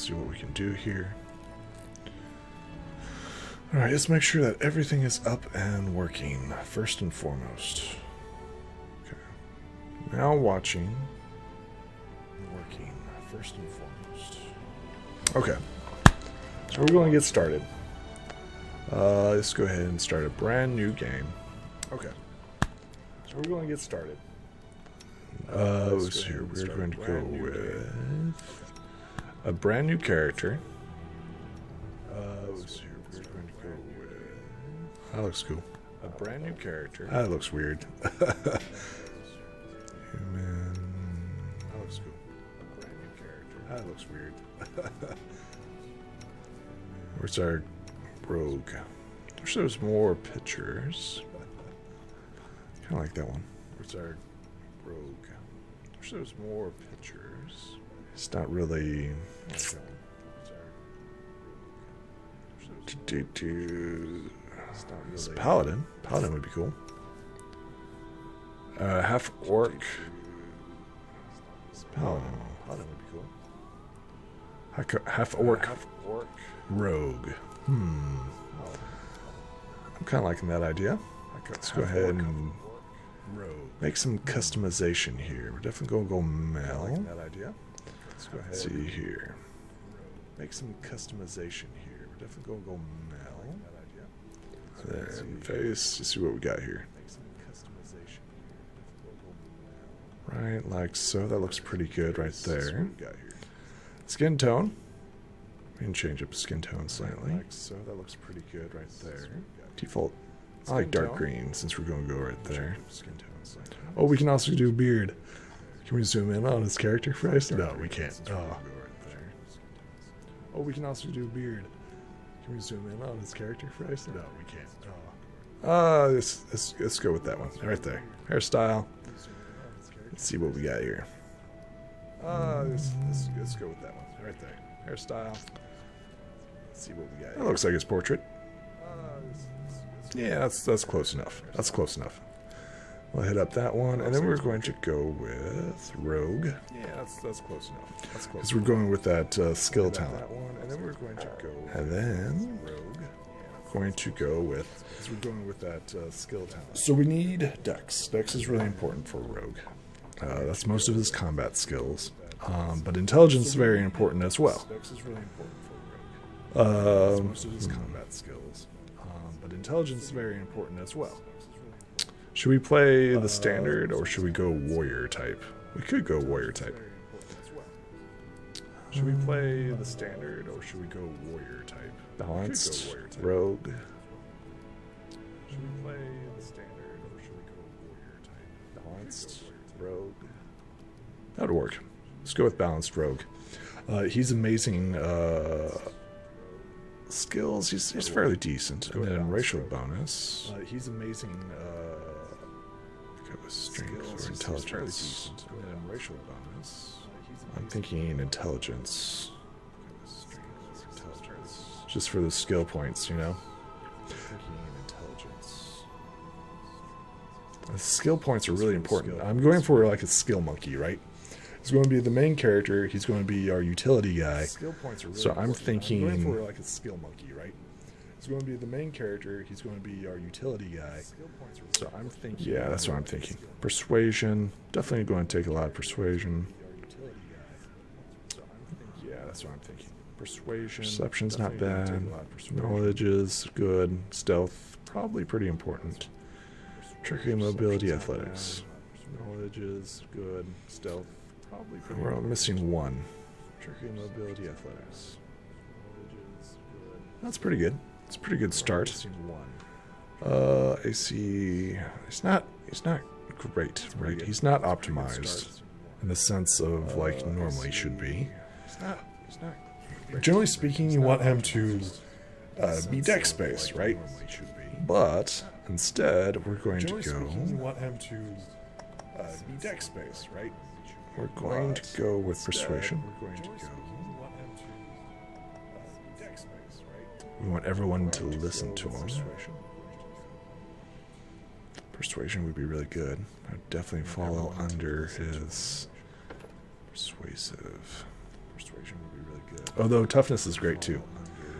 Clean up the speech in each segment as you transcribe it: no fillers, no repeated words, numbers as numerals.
see what we can do here. Alright, let's make sure that everything is up and working, first and foremost. Okay. Now watching. Working, first and foremost. Okay. So we're going to get started. Let's go ahead and start a brand new game. Okay. So we're going to get started. Let's see here. We're going to go with a brand new character. Let's see here. We're going to go with... That looks cool. A brand new character. That looks weird. Human. That looks cool. A brand new character. That looks weird. Where's our rogue? I wish there was more pictures. Kind of like that one. Where's our rogue? I wish there was more pictures. It's not really. It's paladin. Paladin would be cool. Half orc. Paladin would be cool. Half orc. Rogue. I'm kind of liking that idea. Let's go ahead and make some customization here. We're definitely going to go male. Let's go ahead. Let's see here. Make some customization here. We're definitely going to go male. There, face. Let's see what we got here. Right, like so. That looks pretty good right there. Skin tone. We can change up skin tone slightly. Like so. That looks pretty good right there. Default. I like dark green since we're going to go right there. Oh, we can also do beard. Can we zoom in on his character first? No, we can't. Oh, we can also do beard. Can we zoom in on his character first? No, we can't. Let's go with that one right there. Hairstyle. Let's see what we got here. Let's go with that one right there. Hairstyle. Let's see what we got here. That looks like his portrait. Yeah, that's close enough. That's close enough. We'll hit up that one, and then we're going to go with rogue. Yeah, that's close enough. That's close. Because we're going with that skill talent. And then we're going to go. And then rogue. Going to go with. Because we're going with that skill talent. So we need dex. Dex is really important for rogue. That's most of his combat skills, but intelligence is very important as well. Dex is really important for rogue. Most of his combat skills. But intelligence is very important as well. Should we play the standard or should we go warrior type? We could go warrior type. Should we play the standard or should we go warrior type? Balanced, rogue. Should we play the standard or should we go warrior type? Balanced, rogue. That would work. Let's go with balanced rogue. He's amazing. Skills, he's fairly decent. And then racial bonus. He's amazing. Go with strength or intelligence. And then racial bonus. I'm thinking intelligence. Just for the skill points, you know. The skill points are really important. I'm going for like a skill monkey, right? He's going to be the main character. He's going to be our utility guy. So I'm thinking. I'm going for like a skill monkey, right? He's going to be the main character. He's going to be our utility guy. So I'm thinking. Yeah, that's what I'm thinking. Persuasion. Definitely going to take a lot of persuasion. Yeah, that's what I'm thinking. Persuasion. Perception's not bad. Knowledge is good. Stealth, probably pretty important. Trickery, mobility, athletics. Knowledge is good. Stealth. We're missing one. Trickery, mobility, athletics. That's pretty good. It's a pretty good start. I see. He's not great, right? He's not optimized in the sense of like normally should be. Generally speaking, you want him to be dex based, right? But instead, we're going to go. You want him to be dex based, right? We're going to go with persuasion. We want everyone to listen to him. Persuasion would be really good. I would definitely fall under his persuasive. Persuasion would be really good. Although toughness is great too,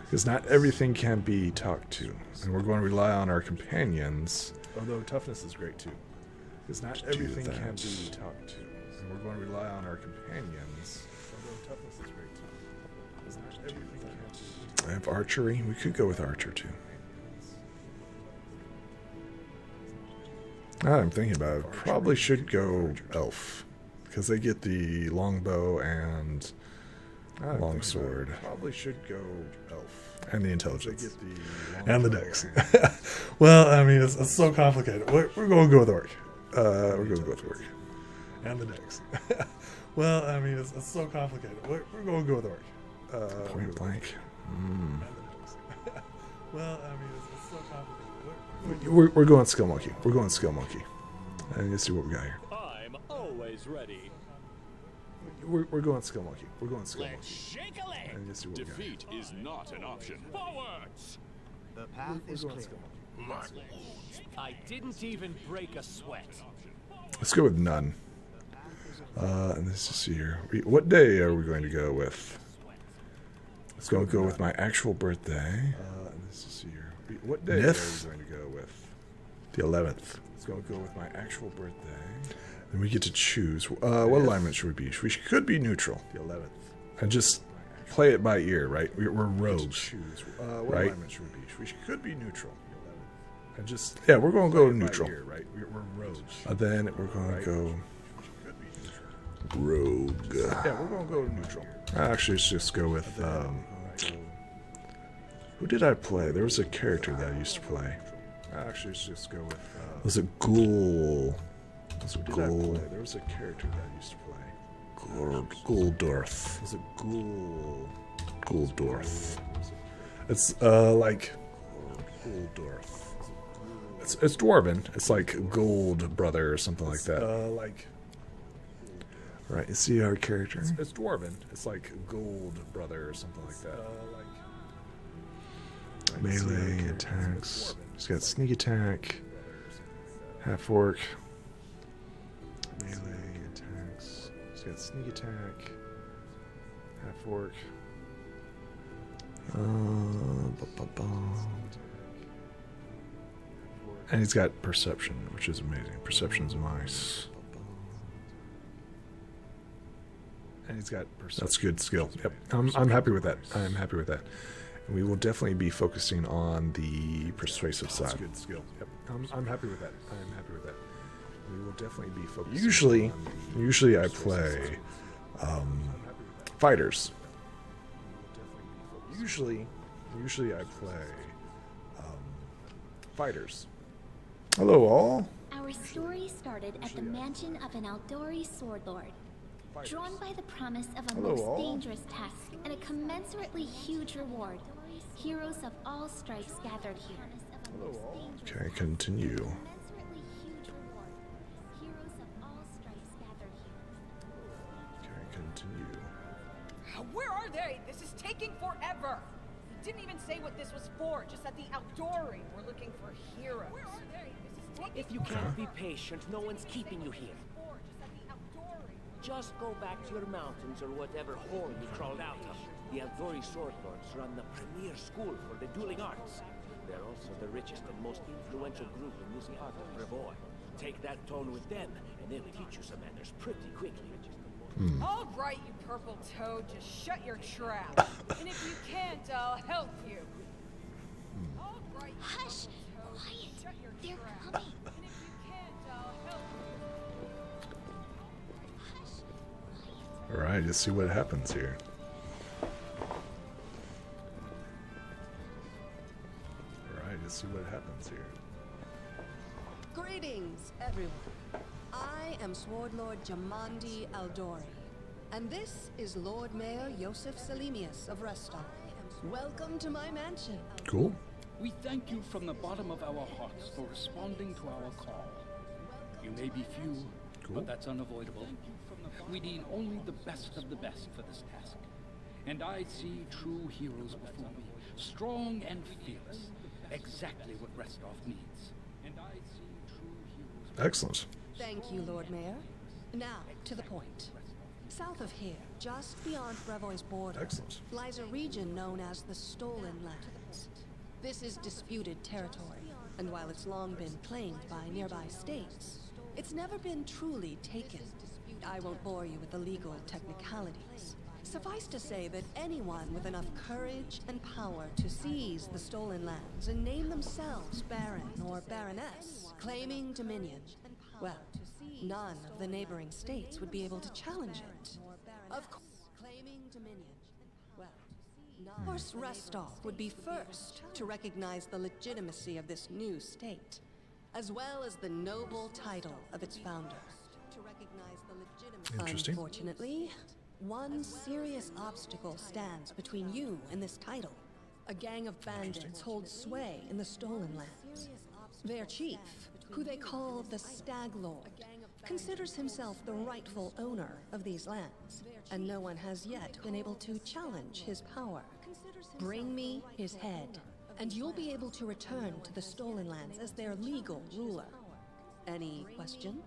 because not everything can be talked to, and we're going to rely on our companions. Although toughness is great too, because not everything can be talked to, and we're going to rely on our companions. Although toughness is great too, because not everything can be. I have archery. We could go with archer too. Now I'm thinking about it. Probably should go elf, because they get the longbow and longsword. Probably should go elf. And the intelligence. And the dex. Well, I mean, it's so complicated. We're going to go with orc. We're going to go with orc. And the dex. Well, I mean, it's so complicated. We're going to go with orc. Point blank. Well, I mean, it's so complicated. We're going skill monkey. We're going skill monkey. And let's see what we got here. I'm always ready. We're going skill monkey. We're going skill monkey. Shake a leg. And let's see what Defeat is not an option. Forwards. The path is clear. I didn't even break a sweat. Let's go with none. And let's just see here. What day are we going to go with? Let's go with my actual birthday. And let's just see here. What day are we going to go with? The 11th. Let's go with my actual birthday. Then we get to choose. What alignment should we be? We could be neutral. The 11th. And just play it by ear, right? We're rogues. What alignment should we be? We could be neutral. And just, yeah, we're going to go neutral. Right? We're rogues. Then we're going to go rogue. Yeah, we're going to go neutral. Actually, let's just go with, who did I play? There was a character that I used to play. Actually, let's just go with, was it Ghoul? There was a character that I used to play. Gouldorth. Was it Gouldorth? It's, like, Gouldorth. It's dwarven. It's like Gold Brother or something like that. Right, you see our character? It's dwarven. It's like Gold Brother or something like that. Melee attacks. He's got sneak attack. Half orc. Melee attacks. He's got sneak attack. Half orc. And he's got perception, which is amazing. Perception's nice. And he's got perception. That's good skill. Yep. I'm happy with that. I'm happy with that. And we will definitely be focusing on the persuasive side. That's good skill. Yep. I'm happy with that. I'm happy with that. We will definitely be focusing. Usually I play fighters. Usually I play fighters. Hello, all. Our story started at the mansion of an Aldori sword lord. Drawn by the promise of a most dangerous task and a commensurately huge reward, heroes of all stripes gathered here. Okay, continue. Okay, continue. Where are they? This is taking forever. You didn't even say what this was for. Just at the Aldori, we're looking for heroes. Where are they? If you can't be patient, no one's keeping you here. Just go back to your mountains or whatever hole you crawled out of. The Aldori Sword Lords run the premier school for the dueling arts. They're also the richest and most influential group in this part of Brevoy. Take that tone with them, and they'll teach you some manners pretty quickly. All right, you purple toad, just shut your trap. And if you can't, I'll help you. All right, hush! Quiet! They're coming! And if you can't, I'll help you. Alright, let's see what happens here. Alright, let's see what happens here. Greetings, everyone. I am Sword Lord Jamandi Aldori, and this is Lord Mayor Yosef Salimius of Restov. Welcome to my mansion. Cool. We thank you from the bottom of our hearts for responding to our call. You may be few, but that's unavoidable. We need only the best of the best for this task. And I see true heroes before me, strong and fearless, exactly what Restov needs. And I see true heroes. Excellent. Thank you, Lord Mayor. Now, to the point. South of here, just beyond Brevoy's border, Excellent. lies a region known as the Stolen Lands. This is disputed territory, and while it's long been claimed by nearby states, it's never been truly taken. I won't bore you with the legal technicalities. Suffice to say that anyone with enough courage and power to seize the stolen lands and name themselves Baron or Baroness, claiming dominion, well, none of the neighboring states would be able to challenge it. Of course, claiming dominion, well, of course Restov would be first to recognize the legitimacy of this new state, as well as the noble title of its founder. Interesting. Unfortunately, one serious obstacle stands between you and this title. A gang of bandits holds sway in the Stolen Lands. Their chief, who they call the Stag Lord, considers himself the rightful owner of these lands, and no one has yet been able to challenge his power. Bring me his head, and you'll be able to return to the Stolen Lands as their legal ruler. Any questions?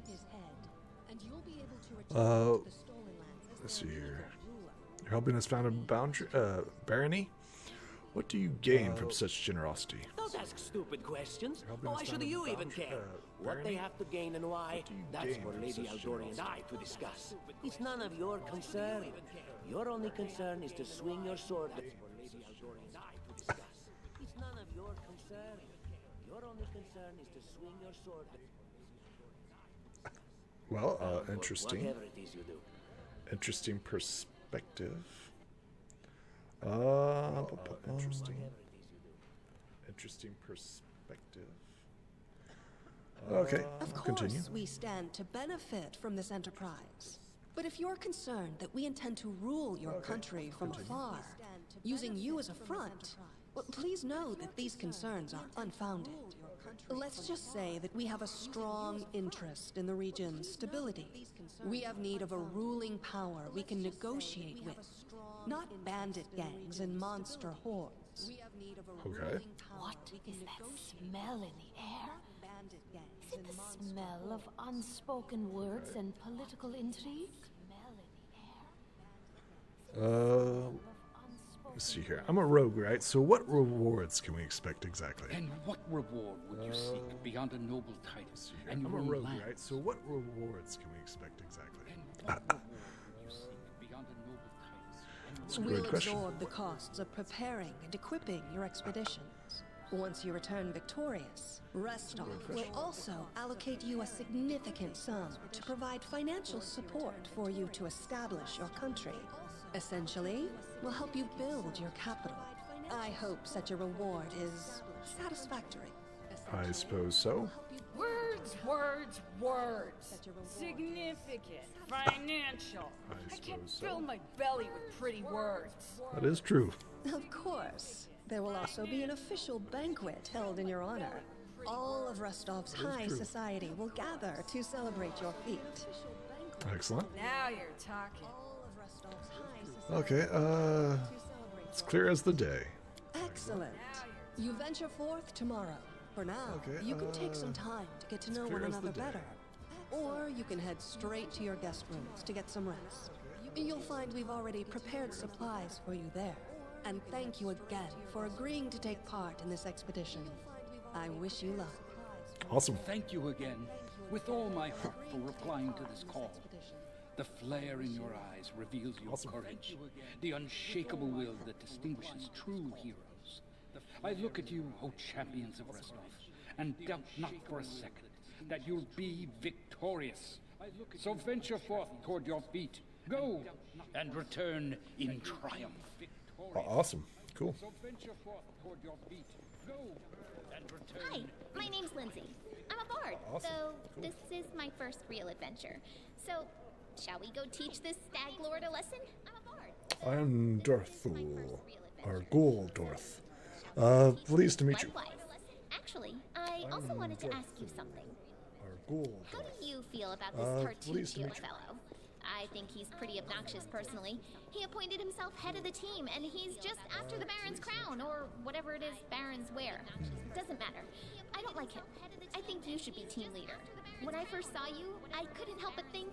Let's see here. You're helping us found a barony? What do you gain from such generosity? Don't ask stupid questions. Why should you even care? What they have to gain and why, that's for Lady Aldori and I to discuss. It's none of your concern. Your only concern is to swing your sword. It's none of your concern. Your only concern is to swing your sword. Well, interesting. Whatever it is you do. Interesting perspective. Interesting perspective. Okay, Of course, continue. we stand to benefit from this enterprise. But if you're concerned that we intend to rule your country from afar, using you as a front, well, please know that these concerns are unfounded. Let's just say that we have a strong interest in the region's stability. We have need of a ruling power we can negotiate with, not bandit gangs and monster hordes. Okay. What is that smell in the air? Is it the smell of unspoken words and political intrigue? Let's see here. I'm a rogue, right? So what rewards can we expect exactly? And what reward would you seek beyond a noble title? And I'm your a own rogue, land? right? So what rewards can we expect exactly? And what reward would you seek beyond a noble title? That's a We'll great question. absorb the costs of preparing and equipping your expeditions. Once you return victorious, Restov will also allocate you a significant sum to provide financial support for you to establish your country. Essentially, we'll help you build your capital. I hope such a reward is satisfactory. I suppose so. Words, words, words. Significant, financial. I can't fill my belly with pretty words. That is true. Of course. There will also be an official banquet held in your honor. All of Rostov's high society will gather to celebrate your feat. Excellent. Now you're talking. Okay, it's clear as the day. Excellent. You venture forth tomorrow. For now, Okay, you can take some time to get to know clear one as the another day. better. Or you can head straight to your guest rooms to get some rest. You'll find we've already prepared supplies for you there. And thank you again for agreeing to take part in this expedition. I wish you luck. Awesome. Thank you again, with all my heart, for replying to this call. The flare in your eyes reveals your courage, the unshakable will that distinguishes true heroes. I look at you, O champions of Restov, and doubt not for a second that you'll be victorious. So venture forth toward your feet. Go and return in triumph. Awesome. Cool. So venture forth toward your feet. Go and return. Hi, my name's Lindsay. I'm a bard, so this is my first real adventure. So, shall we go teach this stag lord a lesson? I'm a bard. I am Dorthul, or Ghoul-Dorth. Pleased to meet you. Likewise. Actually, I also wanted to ask you something. Or Ghoul. How do you feel about this pleased to Tartuccio meet you. fellow? I think he's pretty obnoxious personally. He appointed himself head of the team, and he's just after the Baron's crown, or whatever it is Barons wear. Doesn't matter. I don't like him. I think you should be team leader. When I first saw you, I couldn't help but think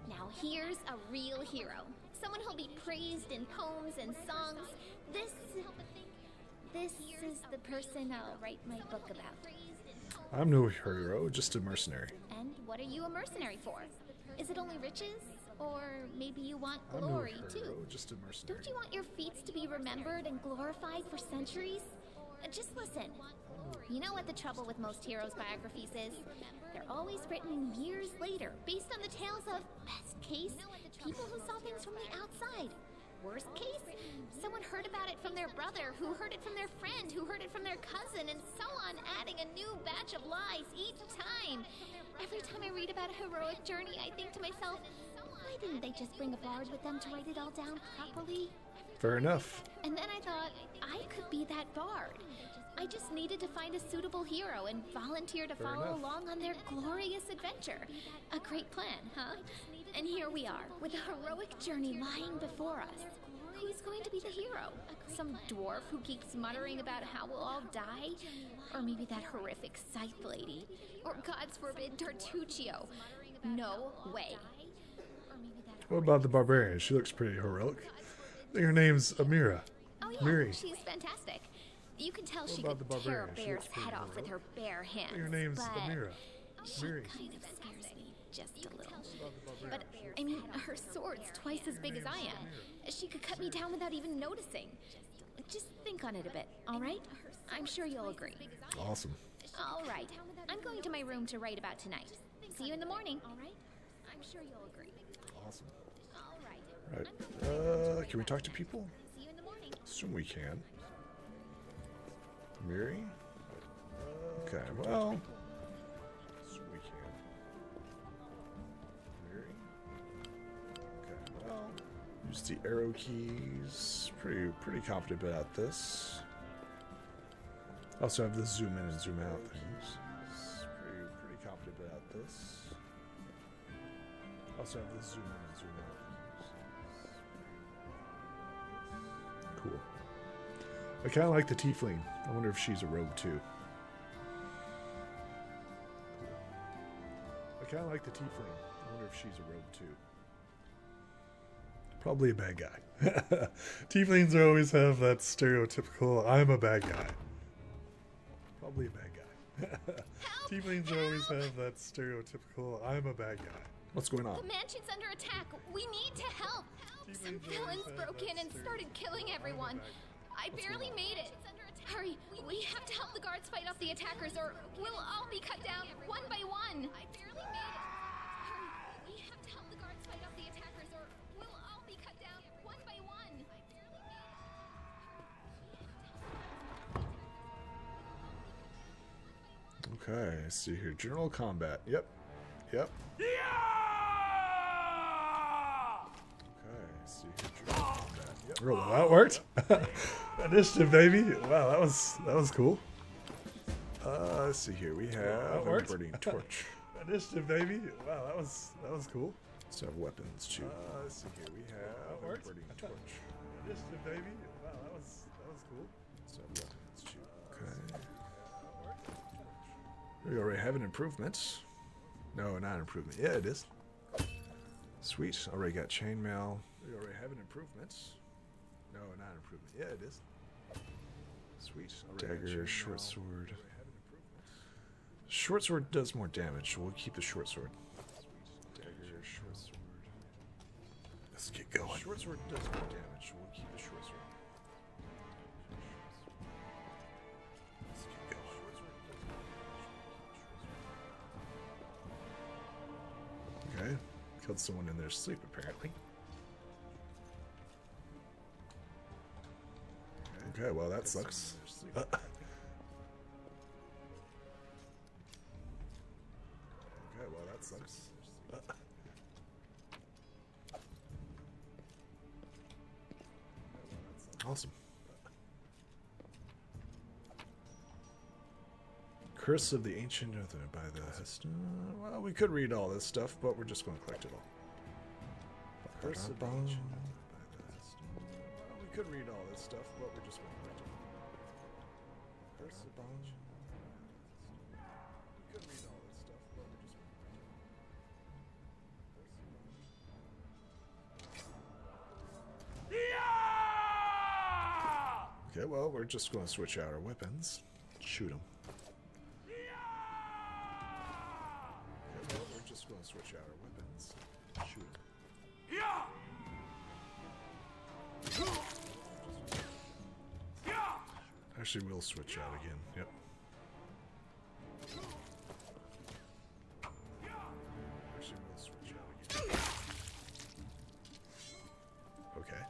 Now here's a real hero. Someone who'll be praised in poems and songs. This is the person I'll write my book about. I'm no hero, just a mercenary. And what are you a mercenary for? Is it only riches? Or maybe you want glory, too? Just a mercenary. Don't you want your feats to be remembered and glorified for centuries? Just listen. You know what the trouble with most heroes' biographies is? They're always written years later, based on the tales of, best case, people who saw things from the outside. Worst case, someone heard about it from their brother, who heard it from their friend, who heard it from their cousin, and so on, adding a new batch of lies each time. Every time I read about a heroic journey, I think to myself, why didn't they just bring a bard with them to write it all down properly? Fair enough. And then I thought, I could be that bard. I just needed to find a suitable hero and volunteer to follow along on their glorious adventure. A great plan, huh? And here we are, with a heroic journey lying before us. Who's going to be the hero? Some dwarf who keeps muttering about how we'll all die? Or maybe that horrific scythe lady? Or, God's forbid, Tartuccio? No way. What about the barbarian? She looks pretty heroic. I think her name's Amira. Oh yeah, Miri. She's fantastic. You can tell she could tear a bear's head off with her bare hands. Her name's but Amira. she kind of scares me just a little. But, I mean, her sword's twice as big as I am. She could cut me down without even noticing. Just think on it a bit, all right? I'm sure you'll agree. Awesome. All right. I'm going to my room to write about tonight. See you in the morning. All right? I'm sure you'll agree. Awesome. All right. Right. Can we talk to people? See you in the morning. Assume we can. Miri? Okay, well. Assume we can. Miri? Okay, well. Use the arrow keys. Pretty confident about this. Also have the zoom in and zoom out things. Pretty confident about this. Also have the zoom in and zoom out things. Cool. I kind of like the tiefling. I wonder if she's a rogue too. I kind of like the tiefling. I wonder if she's a rogue too. Probably a bad guy. Tieflings always have that stereotypical, I'm a bad guy. Probably a bad guy. Tieflings always have that stereotypical, I'm a bad guy. What's going on? The mansion's under attack. We need to help. Some villains broke in and started killing everyone. I barely made it. Hurry, we have to help the guards fight off the attackers or we'll all be cut down one by one. I barely made it. Hurry, we have to help the guards fight off the attackers or we'll all be cut down one by one. I barely made it. Okay, let's see here. General combat. Yep. Yeah! Okay, let's see here. General combat. Yep. Really, that worked. Initiative, baby. Wow, that was cool. Let's see here. We have a burning torch. Initiative, baby. Wow, that was cool. Let's have weapons too. Let's see here. We have a burning torch. Initiative, baby. Wow, that was cool. Let's have weapons too. Okay. We already have an improvement. No, not an improvement. Yeah, it is. Sweet. Already got chainmail. We already have an improvement. No, not an improvement. Yeah, it is. Sweet. Dagger, short sword. Short sword does more damage, so we'll keep the short sword. Dagger, short sword. Let's get going. Short sword does more damage, so we'll keep the short sword. Let's get going. Okay. Killed someone in their sleep, apparently. Okay, well, that sucks. Okay, well, that sucks. Awesome. Curse of the Ancient by the well, we could read all this stuff, but we're just going to collect it all. Curse of the Ancient by the well, we could read all this stuff, but we're just going to collect it all. Curse of the Ancient. We could read all this stuff, but we're just going to collect it all. Okay, well, we're just going to switch out our weapons. Shoot them. Okay, well, we're just going to switch out our weapons. Shoot them. Actually, we'll switch out again. Yep. Actually, we'll switch out again. Okay.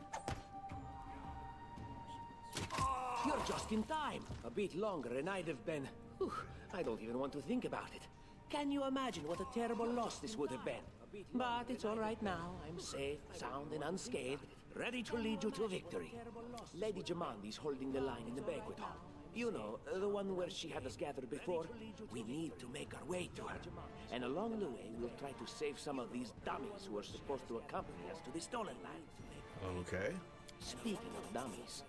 You're just in time. A bit longer and I'd have been... Whew, I don't even want to think about it. Can you imagine what a terrible loss this would have been? But it's all right now. I'm safe, sound, and unscathed, ready to lead you to victory. Lady Jamandi's holding the line in the banquet hall. You know, the one where she had us gathered before. We need to make our way to her. And along the way, we'll try to save some of these dummies who are supposed to accompany us to the stolen land. Okay. Speaking of dummies,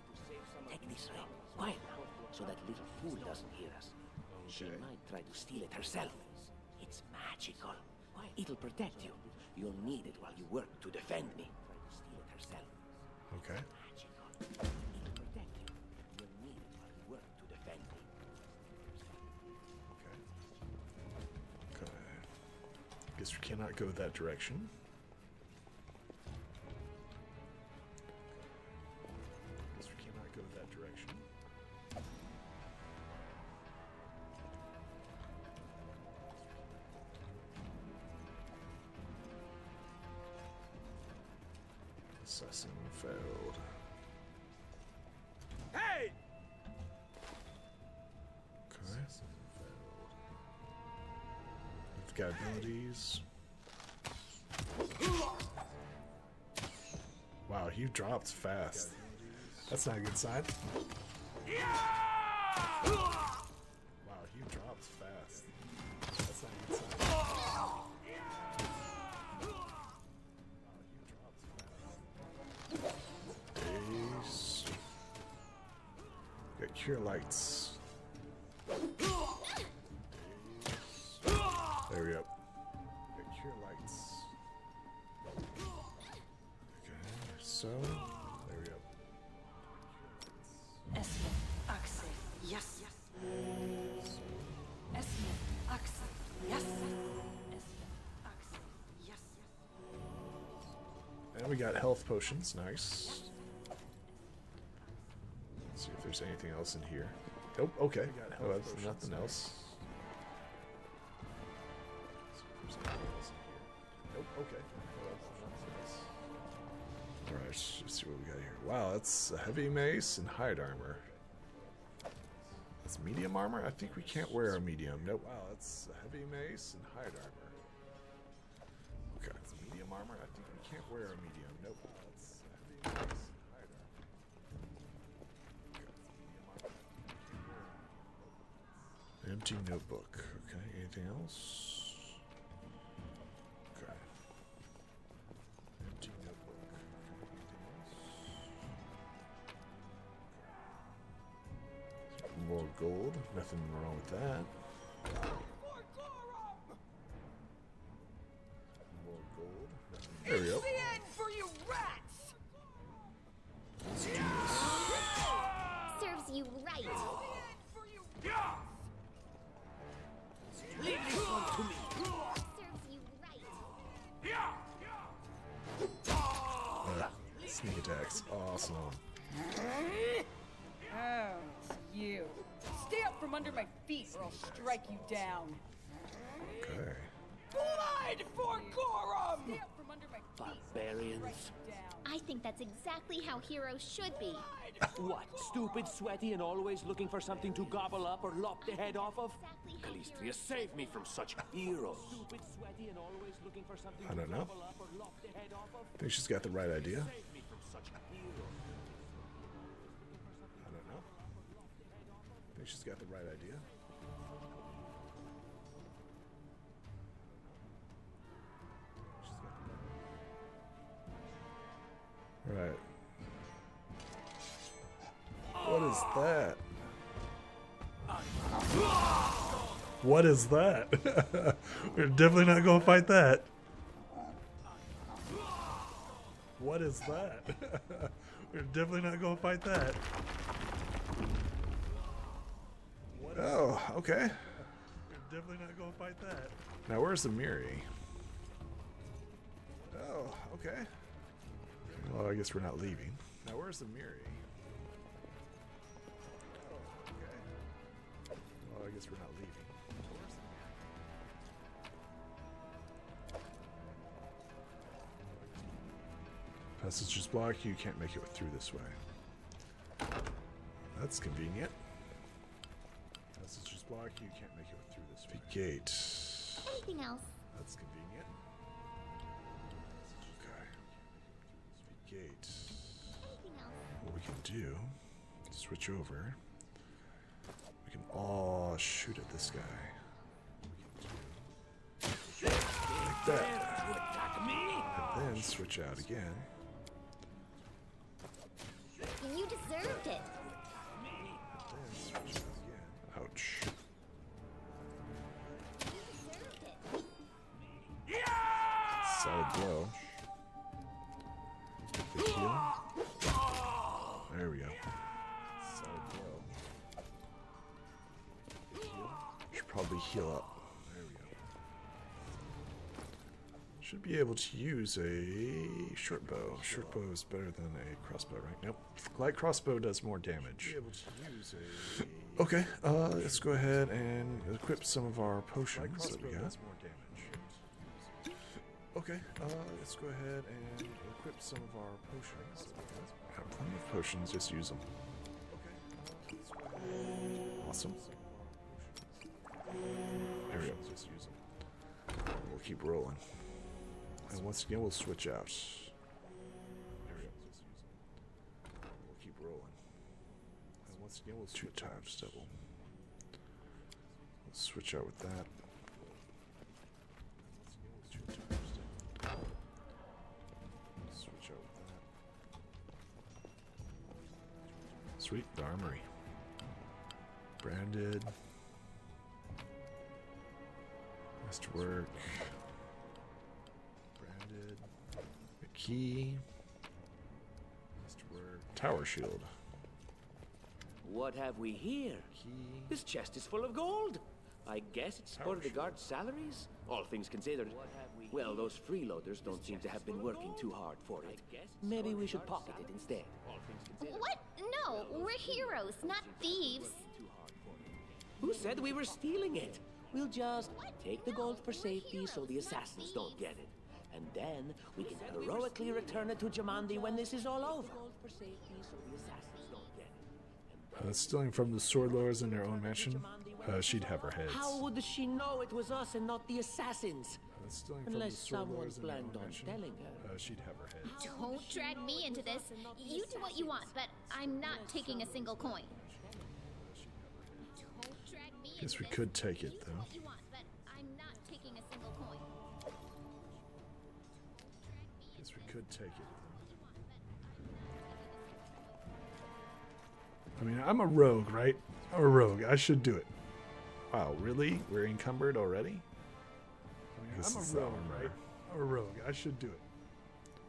take this ring. Quiet now, so that little fool doesn't hear us. She might try to steal it herself. It's magical. It'll protect you. You'll need it while you work to defend me. Try to steal it herself. Okay. Magical. It'll protect you. You'll need it while you work to defend me. Okay. Okay. Guess we cannot go that direction. Guess we cannot go that direction. Assassin failed. Hey! Okay. Assassin failed. We've got abilities. Wow, he drops fast. That's not a good sign. Wow, he drops fast. That's not a good sign. Ace. Got cure lights. Ace. There we go. Got cure lights. Okay, so there we go. Esme, Axe, yes. Esme, Axe, yes. Esme, Axe, yes. And we got health potions, nice. Let's see if there's anything else in here. Oh, okay. Oh, that's nothing else. Nope, okay. Alright, let's see what we got here. Wow, that's a heavy mace and hide armor. That's medium armor? I think we can't wear a medium. Nope. Wow, that's a heavy mace and hide armor. Okay, it's medium armor. I think we can't wear a medium. Nope. That's a heavy mace and hide armor. Okay, it's medium armor. Empty notebook. Okay, anything else? Okay. Empty notebook. Okay, anything else? More gold. Nothing wrong with that. More gold. There we go. It's the end for you rats! Let's do this. Serves you right. It's the end for you Leave this one to me. Serves you right. Sneak attacks. Awesome. Oh, it's you. Stay up from under my feet or I'll strike you down. Okay. Blood for Gorum! Stay up from under my feet. Barbarians. I think that's exactly how heroes should be. What? Stupid, sweaty, and always looking for something to gobble up or lop the head off of? Exactly how Calistria, heroes save me from such heroes. Stupid, sweaty, and always looking for something I don't know. gobble up or lop the head off of? I think she's got the right idea. Save me from such heroes. I don't know. I think she's got the right idea. Right. What is that? What is that? We're definitely not going to fight that. What is that? We're definitely not going to fight that. okay. We're definitely not going to fight that. Now, where's the Miri? Oh, okay. Well, I guess we're not leaving. Now, where's the Miri? Oh, okay. Well, I guess we're not leaving. Where's the Miri? Passage is blocked. You can't make it through this way. That's convenient. Passage is blocked. You can't make it through this way. Gate. Anything else? That's convenient. Okay. Gate. Anything else? What we can do, switch over. We can all shoot at this guy. Like that. And then switch out again. And you deserved it. And then switch out again. Ouch. Solid blow. The heal. There we go. Solid blow. The heal. Should probably heal up. There we go. Should be able to use a short bow. Short bow is better than a crossbow, right? Nope. Light crossbow does more damage. Okay, let's go ahead and equip some of our potions that we got. Okay, let's go ahead and equip some of our potions. Got plenty of potions, just use them. Awesome. There we go. Just use them. We'll keep rolling. And once again, we'll switch out. There we go. Just use them. We'll keep rolling. And once again, we'll 2 times double. Let's switch out with that. Switch out with that. Sweet, the armory. Branded. Masterwork. Branded. A key. Masterwork. Tower shield. What have we here? Key. This chest is full of gold. I guess it's part of the guards' salaries, all things considered. Well, those freeloaders don't seem to have been working too hard for it. Maybe we should pocket it instead. What? No, we're heroes, not thieves. Who said we were stealing it? We'll just take the gold for safety so the assassins don't get it. And then we can heroically return it to Jamandi when this is all over. Stealing from the sword lords in their own mansion, she'd have her heads. How would she know it was us and not the assassins? Unless someone planned on telling her. She'd have her heads. Don't drag me into this. You do what you want, but I'm not taking a single coin. Don't drag me into Guess we this. could take it, You do though. what you want, but I'm not taking a single coin. Guess we could take it. I mean, I'm a rogue, right? I'm a rogue. I should do it. Wow, really? We're encumbered already? I mean, I'm a rogue, right? I'm a rogue. I should do it.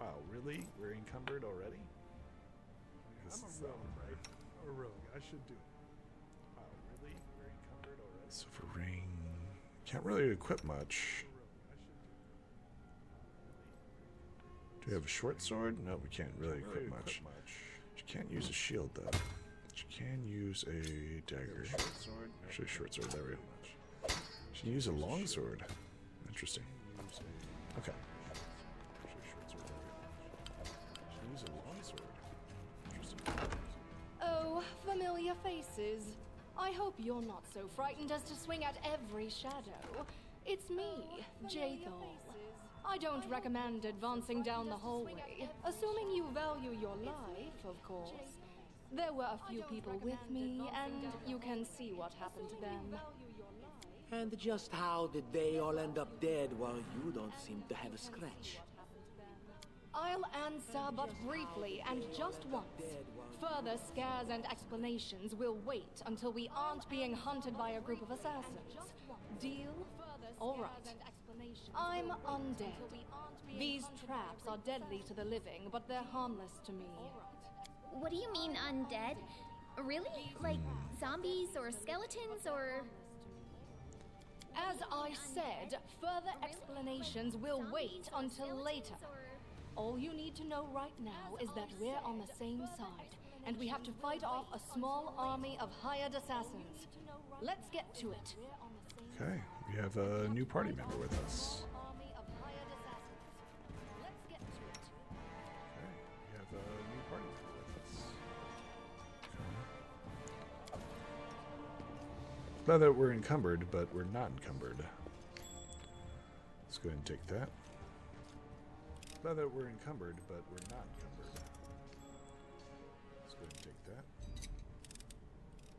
Wow, really? We're encumbered already? I'm a rogue, right? I'm a rogue. I should do it. Wow, really? We're encumbered already? Silver ring. Can't really equip much. Do we have a short sword? No, we can't really equip much. You can't use a shield, though. But you can use a dagger. Actually, a short sword. There we go. You can use a long sword. Interesting. Okay. Use a long sword. Interesting. Oh, familiar faces. I hope you're not so frightened as to swing at every shadow. It's me, Jathal. I don't recommend advancing down the hallway, assuming you value your life, of course. There were a few people with me, and you can see what happened to them. And just how did they all end up dead while you don't seem to have a scratch? I'll answer but briefly and just once. Further scares and explanations will wait until we aren't being hunted by a group of assassins. Deal? All right. I'm undead. These traps are deadly to the living, but they're harmless to me. What do you mean undead? Really? Like zombies or skeletons or... As I said, further explanations will wait until later. All you need to know right now is that we're on the same side, and we have to fight off a small army of hired assassins. Let's get to it. Okay, we have a new party member with us. Not that we're encumbered, but we're not encumbered. Let's go ahead and take that. Not that we're encumbered, but we're not encumbered. Let's go ahead and take that.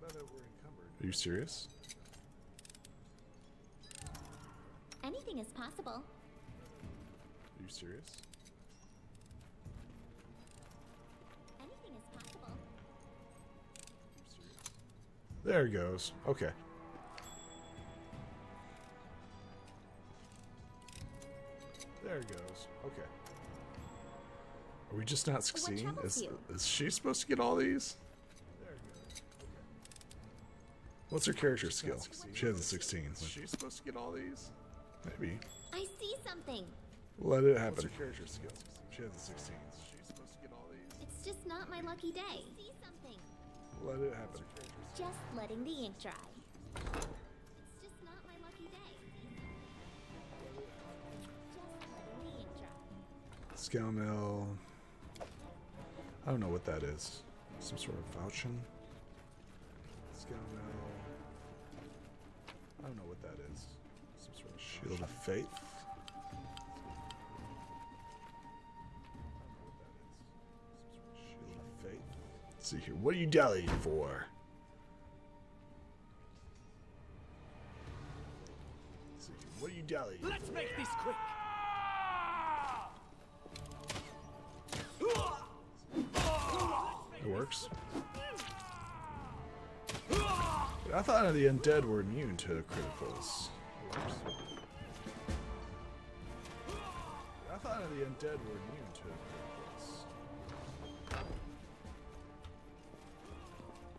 Not that we're encumbered. Are you serious? Anything is possible. Are you serious? Anything is possible. Are you serious? There it goes. Okay. There it goes. Okay. Are we just not succeeding? Is she supposed to get all these? There it goes. Okay. What's her character skill? She has a 16. Is she supposed to get all these? Maybe. I see something. Let it happen. What's her character skill? She has a 16. Is she supposed to get all these? It's just not my lucky day. I see something. Let it happen. Just letting the ink dry. It's just not my lucky day. Just letting the ink dry. Scale mill. I don't know what that is. Some sort of falchion. Scale mill. I don't know what that is. Some sort of shield of faith. Shield of faith. Let's see here. What are you dallying for? Let's see here. What are you dallying for? Let's make this quick. It works. I thought the undead were immune to criticals. It works. I thought the undead were immune to criticals.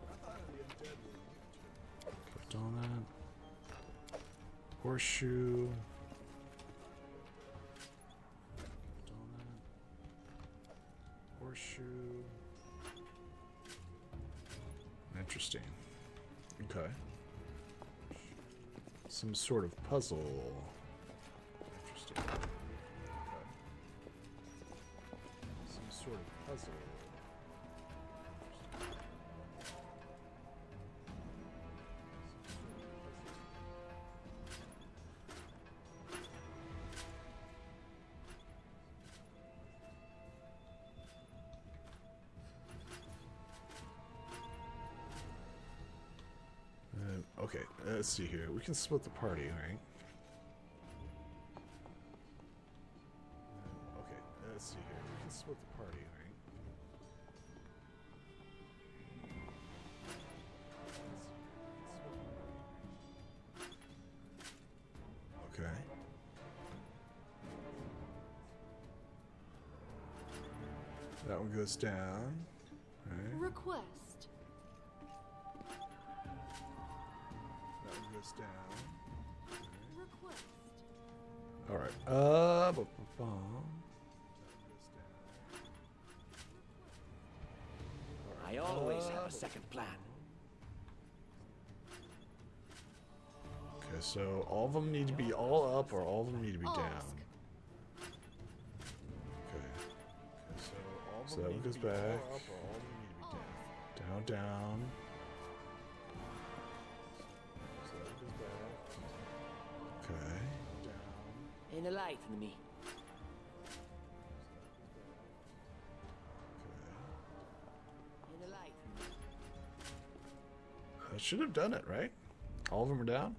I thought the undead were immune to. Clicked on that. Horseshoe. Clicked on that. Horseshoe. Interesting. Okay. Some sort of puzzle. Interesting. Okay. Some sort of puzzle. Okay, let's see here. We can split the party, right? Okay, let's see here. We can split the party, right? Okay. That one goes down. Right. Request. Goes down. Request. All right. I always have a second plan. Okay, so all of them need to be all up, or all of them need to be down. Okay. So that one goes back. Down, down. Okay. Enlighten me. Okay. Enlighten me. I should have done it, right? All of them are down?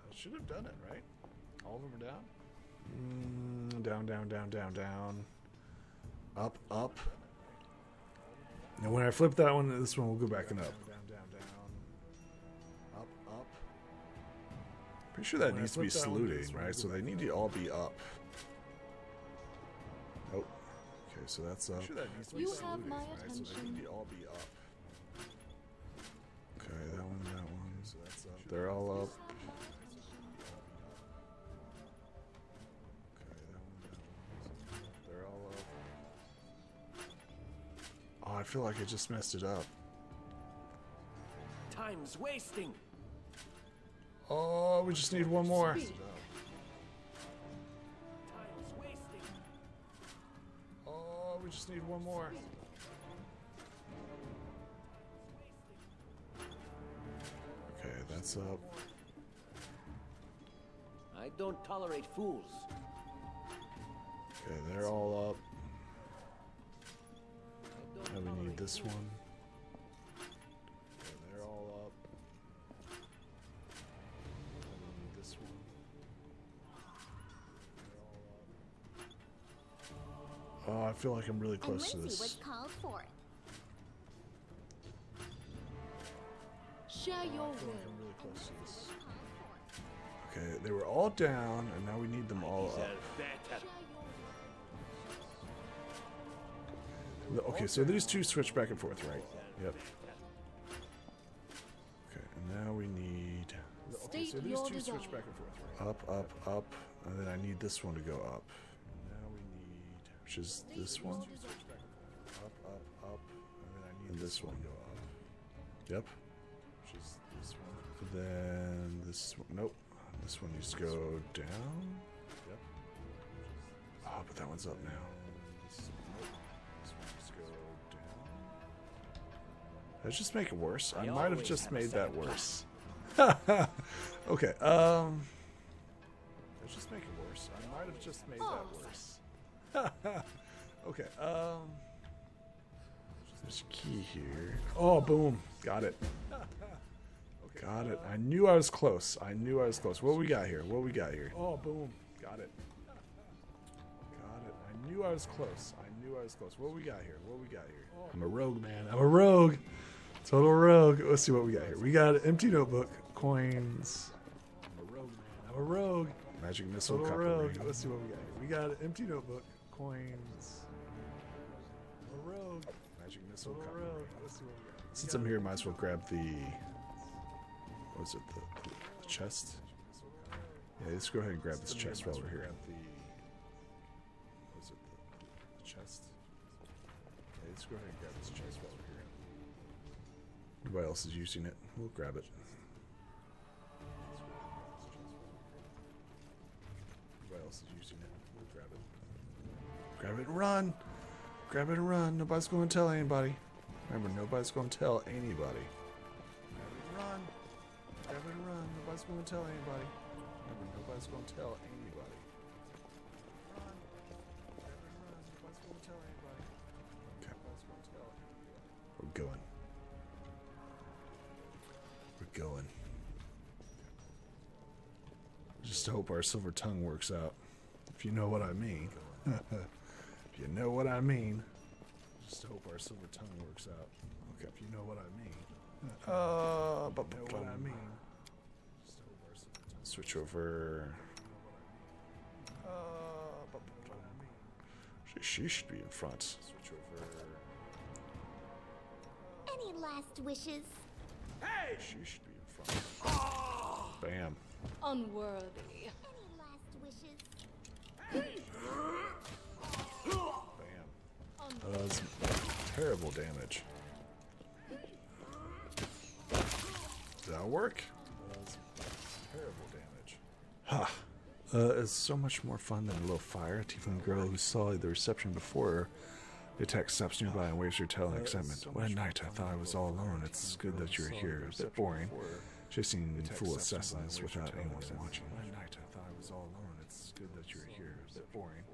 I should have done it, right? All of them are down? Down, down, down, down, down. Up, up. Now when I flip that one, this one will go back and up. Pretty sure that needs to be saluting, right? So they need to all be up. Oh. Okay, so that's up. You have my attention. So they need to all be up. Okay, that one, that one. So that's up. They're all up. Okay, that one, that one. They're all up. Oh, I feel like I just messed it up. Time's wasting. Oh, we just need one more. Time's wasting. Oh, we just need one more. Okay, that's up. I don't tolerate fools. Okay, they're all up. Now we need this one. Okay, they're all up. Now we need this one. They're all up. Oh, I feel like I'm really close to this. Was called forth. Share your I feel like will. I'm really close to this. Okay, they were all down, and now we need them all up. Okay, so these two switch back and forth, right? Yep. Okay, and now we need... Okay, so these two switch back and forth, right? Up, up, up, and then I need this one to go up. And now we need... Which is this one? Up, up, up, and then I need this one to go up. Yep. Which is this one. And then this one... Nope. This one needs to go down. Yep. Oh, but that one's up now. Did I just make it worse? I might have just made that worse. Okay, let's just make it worse. I might have just made that worse. Okay, there's a key here. Oh, boom. Got it. Got it. I knew I was close. I knew I was close. What we got here? What we got here? Oh, boom. Got it. Got it. I knew I was close. I knew I was close. What we got here? What we got here? I'm a rogue, man. I'm a rogue. Total rogue. Let's see what we got here. We got an empty notebook, coins. I'm a rogue, man. I'm a rogue. Magic missile. Total rogue. Ring. Let's see what we got here. We got an empty notebook, coins. I'm a rogue. Magic missile. Total rogue. Let's see what we got. Since I'm here, might as well grab the. What was it? The chest. Yeah, let's go ahead and grab this chest while we're here. What was it? The chest. Yeah, let's go ahead and grab this chest while we're here. Nobody else is using it. We'll grab it. Nobody else is using it. We'll grab it. Grab it and run! Grab it and run. Nobody's going to tell anybody. Remember, nobody's going to tell anybody. Grab it and run. Grab it and run. Nobody's going to tell anybody. Remember, nobody's going to tell anybody. Run. Grab it and run. Nobody's going to tell anybody. Okay. Nobody's going to tell anybody. We're going. We're going. Just hope our silver tongue works out. If you know what I mean. If you know what I mean. Just hope our silver tongue works out. Okay. If you know what I mean. But you know what I mean. Switch over. She should be in front. Switch over. Any last wishes? Hey! She should be in front. Bam. Unworthy. Any last wishes? Bam. That was terrible damage. Did that work? That was terrible damage. Ha! It's so much more fun than a little fire. Tiefling girl who saw the reception before the attack stops nearby and waves her tail in excitement. What a night, I thought I was all alone. It's good that you're here. A bit boring. Chasing fool assassins without anyone watching. What a night, I thought I was all alone. It's good that you're here. A bit boring.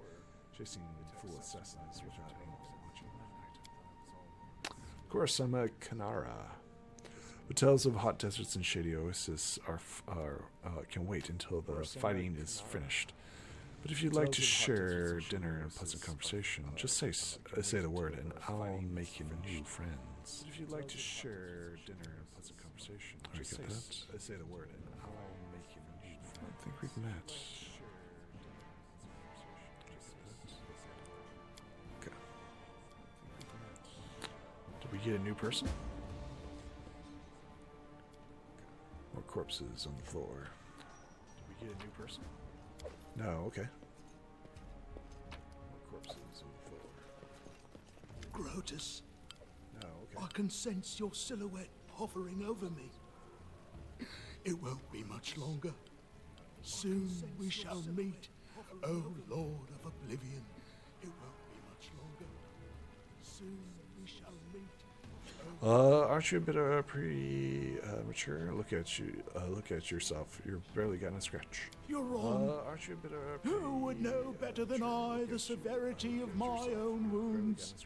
Chasing fool assassins without anyone watching. Of course, I'm a Kanara. Hotels of hot deserts and shady oases can wait until the fighting is finished. But if you'd like to share dinner and pleasant conversation, just say the word and I'll make you new friends. But if you'd like to share dinner and pleasant conversation, just say the word and I'll make you new friends. I think we've met. Okay. Did we get a new person? corpses on the floor. Did we get a new person? No, okay. More corpses on the floor. Grotus. No, okay. I can sense your silhouette hovering over me. It won't be much longer. Soon we shall meet, O Lord of Oblivion. It won't be much longer. Soon we shall meet. Aren't you a bit mature? Look at you. Look at yourself. You're barely gotten a scratch. You're wrong. Aren't you a bit Who would know better than I the severity of my own wounds?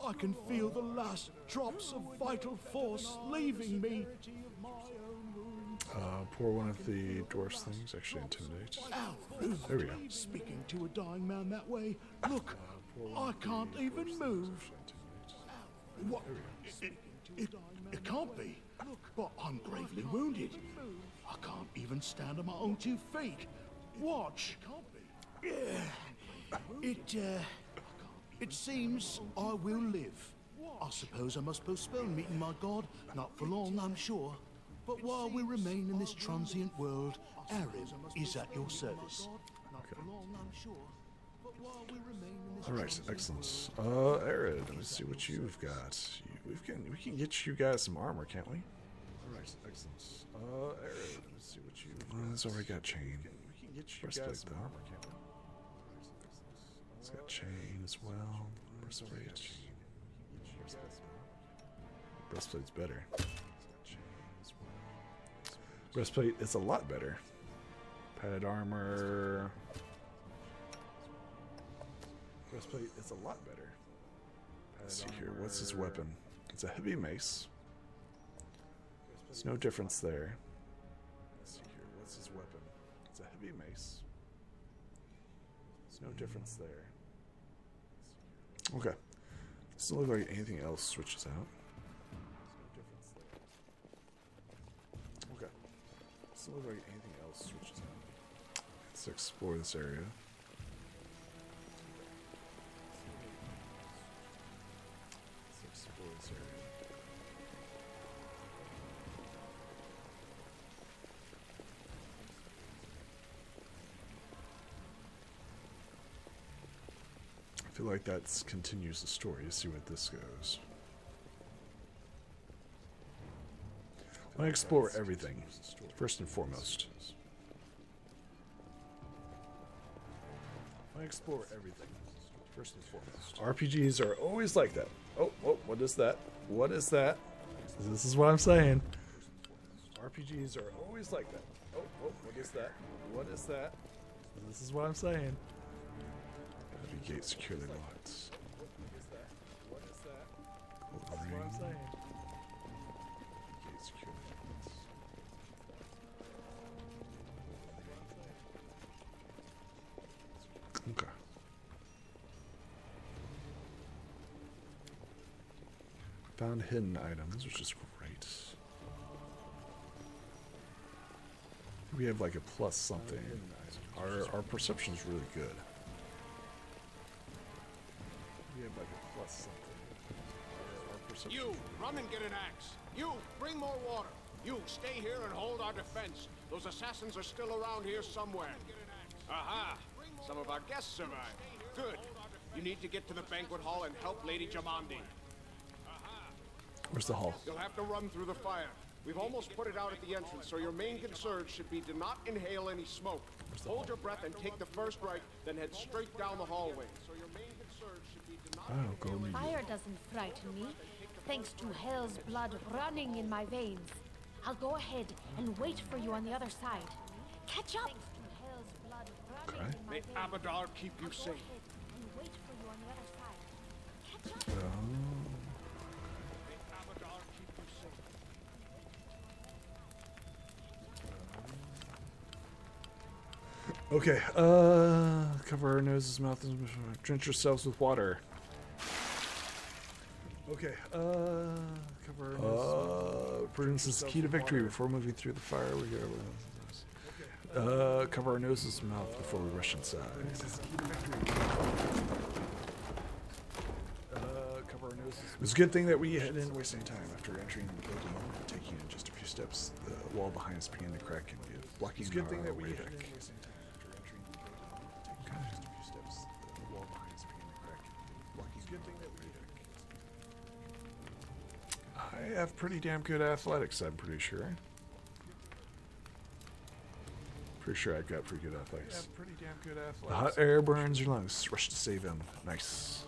I can feel the last drops of vital force leaving me. Pour one of the dwarf's things. Actually, intimidate. Ow, there we go. Speaking to a dying man that way. Look, I can't even move. What? It can't be. But I'm gravely wounded. I can't even stand on my own 2 feet. Watch. It seems I will live. I suppose I must postpone meeting my god. Not for long, I'm sure. But while we remain in this transient world, Arim is at your service. Okay. Alright, excellent. Arid, let's see what you've got. We can get you guys some armor, can't we? Alright, excellent. Arid, let's see what you've it's already got chain. We can get you guys some armor, can't we? It's got chain as well. Breastplate. Breastplate's better. Breastplate is a lot better. Padded armor. Breastplate is a lot better. Let's see here. What's his weapon? It's a heavy mace. There's no difference there. Let's see here. What's his weapon? It's a heavy mace. There's no difference there. Okay. Doesn't look like anything else switches out. Okay. Doesn't look like anything else switches out. Let's explore this area. Let's explore this area. I feel like that continues the story to see what this goes. I explore everything, first and foremost. I explore everything, first and foremost. RPGs are always like that. Oh, what is that? What is that? This is what I'm saying. RPGs are always like that. Oh, what is that? What is that? This is what I'm saying. Heavy gate securely locked. What is that? What is that? This is what I'm saying. Gate securely locked. Okay. Found hidden items, which is great. We have like a plus something. Our perception is really good. We have like a plus something. You, run and get an axe. You, bring more water. You, stay here and hold our defense. Those assassins are still around here somewhere. Aha! Some of our guests survived. Good. You need to get to the banquet hall and help Lady Jamandi. Where's the hall? You'll have to run through the fire. We've almost put it out at the entrance, so your main concern should be to not inhale any smoke. Hold your breath and take the first right, then head straight down the hallway. So your main concern should be to not inhale Fire doesn't frighten me, thanks to hell's blood running in my veins. I'll go ahead and wait for you on the other side. Catch up! Okay. May Abadar keep you safe. Okay, cover our noses, mouths, and drench yourselves with water. Okay, cover our noses. Prudence is the key to victory. Before moving through the fire, we go. Cover our noses and mouth before we rush inside. Cover our noses. It was a good thing that we didn't waste any time after entering the building, taking in just a few steps. The wall behind us began to crack and give, blocking our way back. I have pretty damn good athletics, I'm pretty sure. Pretty sure I've got pretty good athletics. The hot air burns your lungs. Rush to save him. Nice.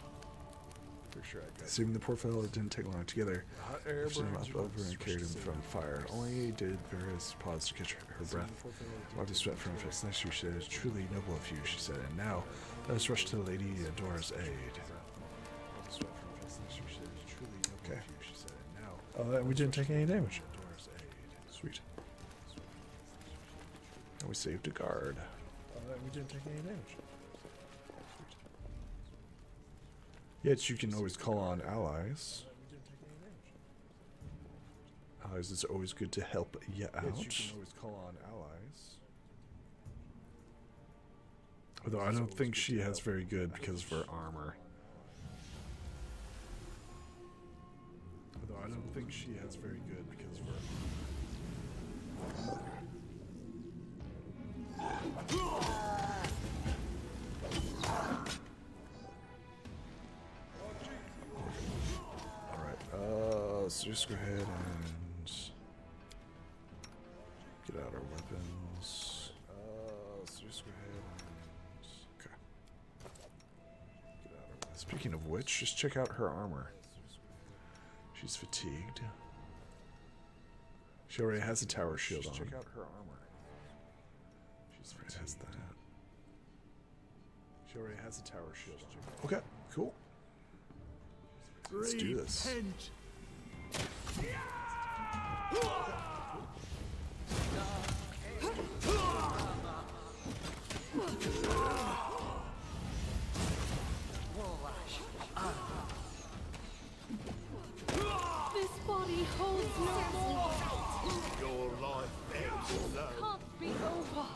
Saving the poor fellow, it didn't take long together. Lifted him up over and carried him from the fire. Only did Varys pause to catch her breath. Wiped the sweat from her face. Next, she said, "Truly noble of you," she said. "And now, let us rush to Lady Adora's aid." Okay. And we didn't take any damage. Sweet. And we saved a guard. And we didn't take any damage. Yet you can always call on allies. Allies is always good to help you out. Yet you can always call on allies. Although I don't think she has very good because of her armor. Although I don't think she has very good because of her let's just go ahead and get out our weapons. Let's just go ahead and okay. Get out our weapons. Speaking of which, just check out her armor. She's fatigued. She already has a tower shield on. Check out her armor. She's already has that. She already has a tower shield on. Okay, cool. Let's do this. This body holds no more. Your life ends low. Can't be over.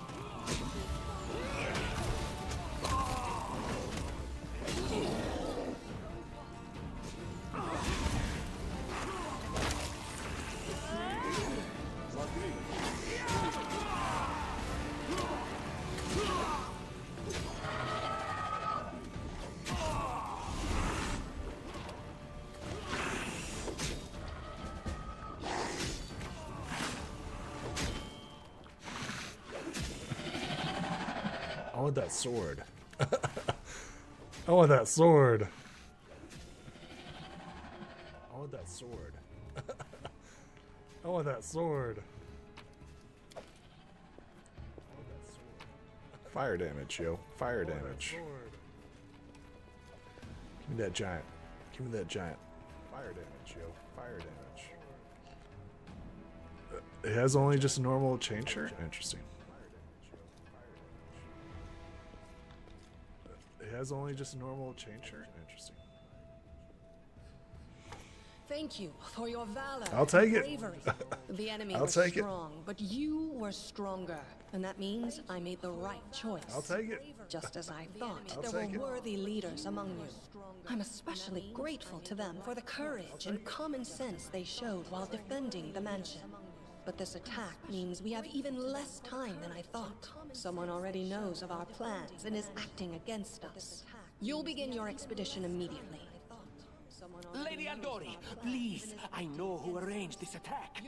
I want that sword. I want that sword. I want that sword. I want that sword. Fire damage, yo. Fire damage. Give me that giant. Give me that giant. Fire damage, yo. Fire damage. It has only just a normal chain shirt? Interesting. It has only just a normal chain shirt? Interesting. Thank you for your valor. I'll take it. Bravery. The enemy I'll was take strong, but you were stronger. And that means I made the right choice. I'll take it. Just as I thought, I'll there take were it. worthy leaders among you. I'm especially grateful to them for the courage and common sense they showed while defending the mansion. But this attack means we have even less time than I thought. Someone already knows of our plans and is acting against us. You'll begin your expedition immediately. Lady Aldori, please, I know who arranged this attack.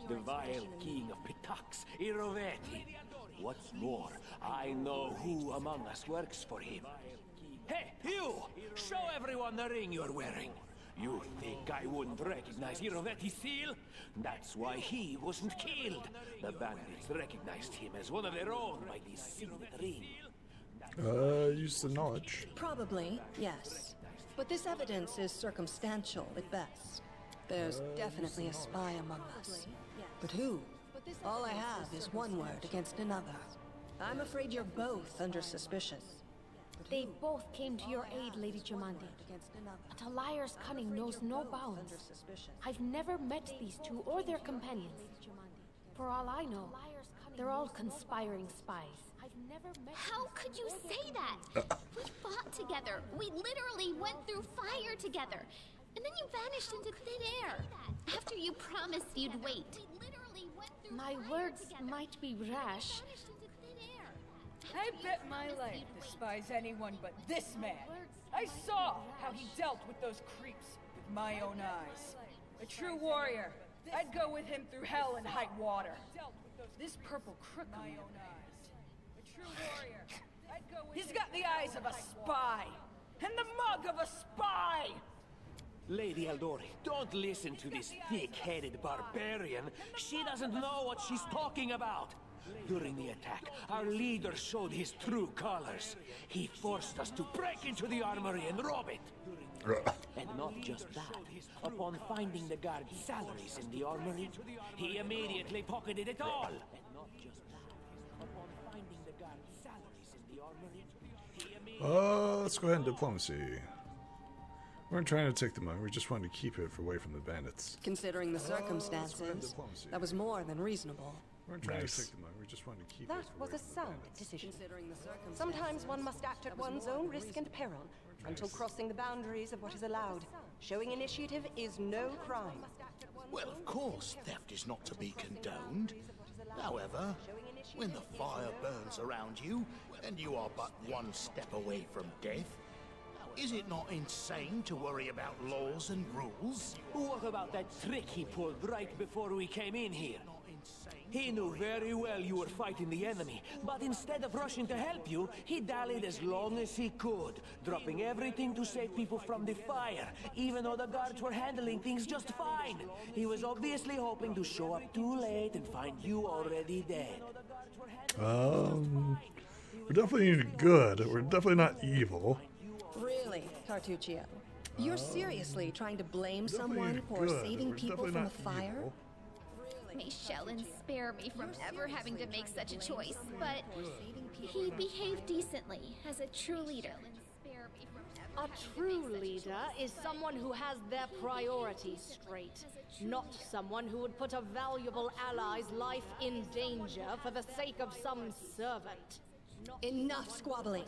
The vile king of Pitax, Iroveti. What's more, I know who among us works for him. Hey, you! Show everyone the ring you're wearing. You think I wouldn't recognize Iroveti's seal? That's why he wasn't killed. The bandits recognized him as one of their own by this sealed ring. Use the knowledge. Probably, yes. But this evidence is circumstantial at best. There's definitely a spy among us. But who? All I have is one word against another. I'm afraid you're both under suspicion. They both came to your aid, Lady Jamandi. But a liar's cunning knows no bounds. I've never met these two or their companions. For all I know, they're all conspiring spies. How could you say that? We fought together. We literally went through fire together. And then you vanished into thin air. After you promised you'd wait. My words might be rash. I bet my life despise anyone but this man. I saw how he dealt with those creeps with my own eyes. A true warrior. I'd go with him through hell and high water. This purple crook on my own eyes. A true warrior. He's got the eyes of a spy and the mug of a spy. Lady Eldori, don't listen to this thick-headed barbarian. She doesn't know what she's talking about. During the attack, our leader showed his true colors. He forced us to break into the armory and rob it. And not just that. Upon finding the guard's salaries in the armory, he immediately pocketed it all. And not just that. Upon finding the guard's salaries in the armory, he immediately... Let's go ahead and diplomacy. We weren't trying to take the money, we just wanted to keep it away from the bandits. Considering the circumstances, that was more than reasonable. We weren't trying to take the money, we just wanted to keep That it was a sound decision. Sometimes one must act at one's own risk and peril, until crossing the boundaries of what is allowed. Showing initiative is no crime. Well, of course, theft is not to be condoned. However, when the fire burns around you, and you are but one step away from death, is it not insane to worry about laws and rules? What about that trick he pulled right before we came in here? He knew very well you were fighting the enemy, but instead of rushing to help you, he dallied as long as he could, dropping everything to save people from the fire, even though the guards were handling things just fine. He was obviously hoping to show up too late and find you already dead. We're definitely good. We're definitely not evil. Really, Tartuccio? You're seriously trying to blame someone for saving people from a fire? Evil. May Shellen spare me from ever having to make such a choice, but he behaved decently as a true leader. A true leader is someone who has their priorities straight, not someone who would put a valuable ally's life in danger for the sake of some servant. Enough squabbling.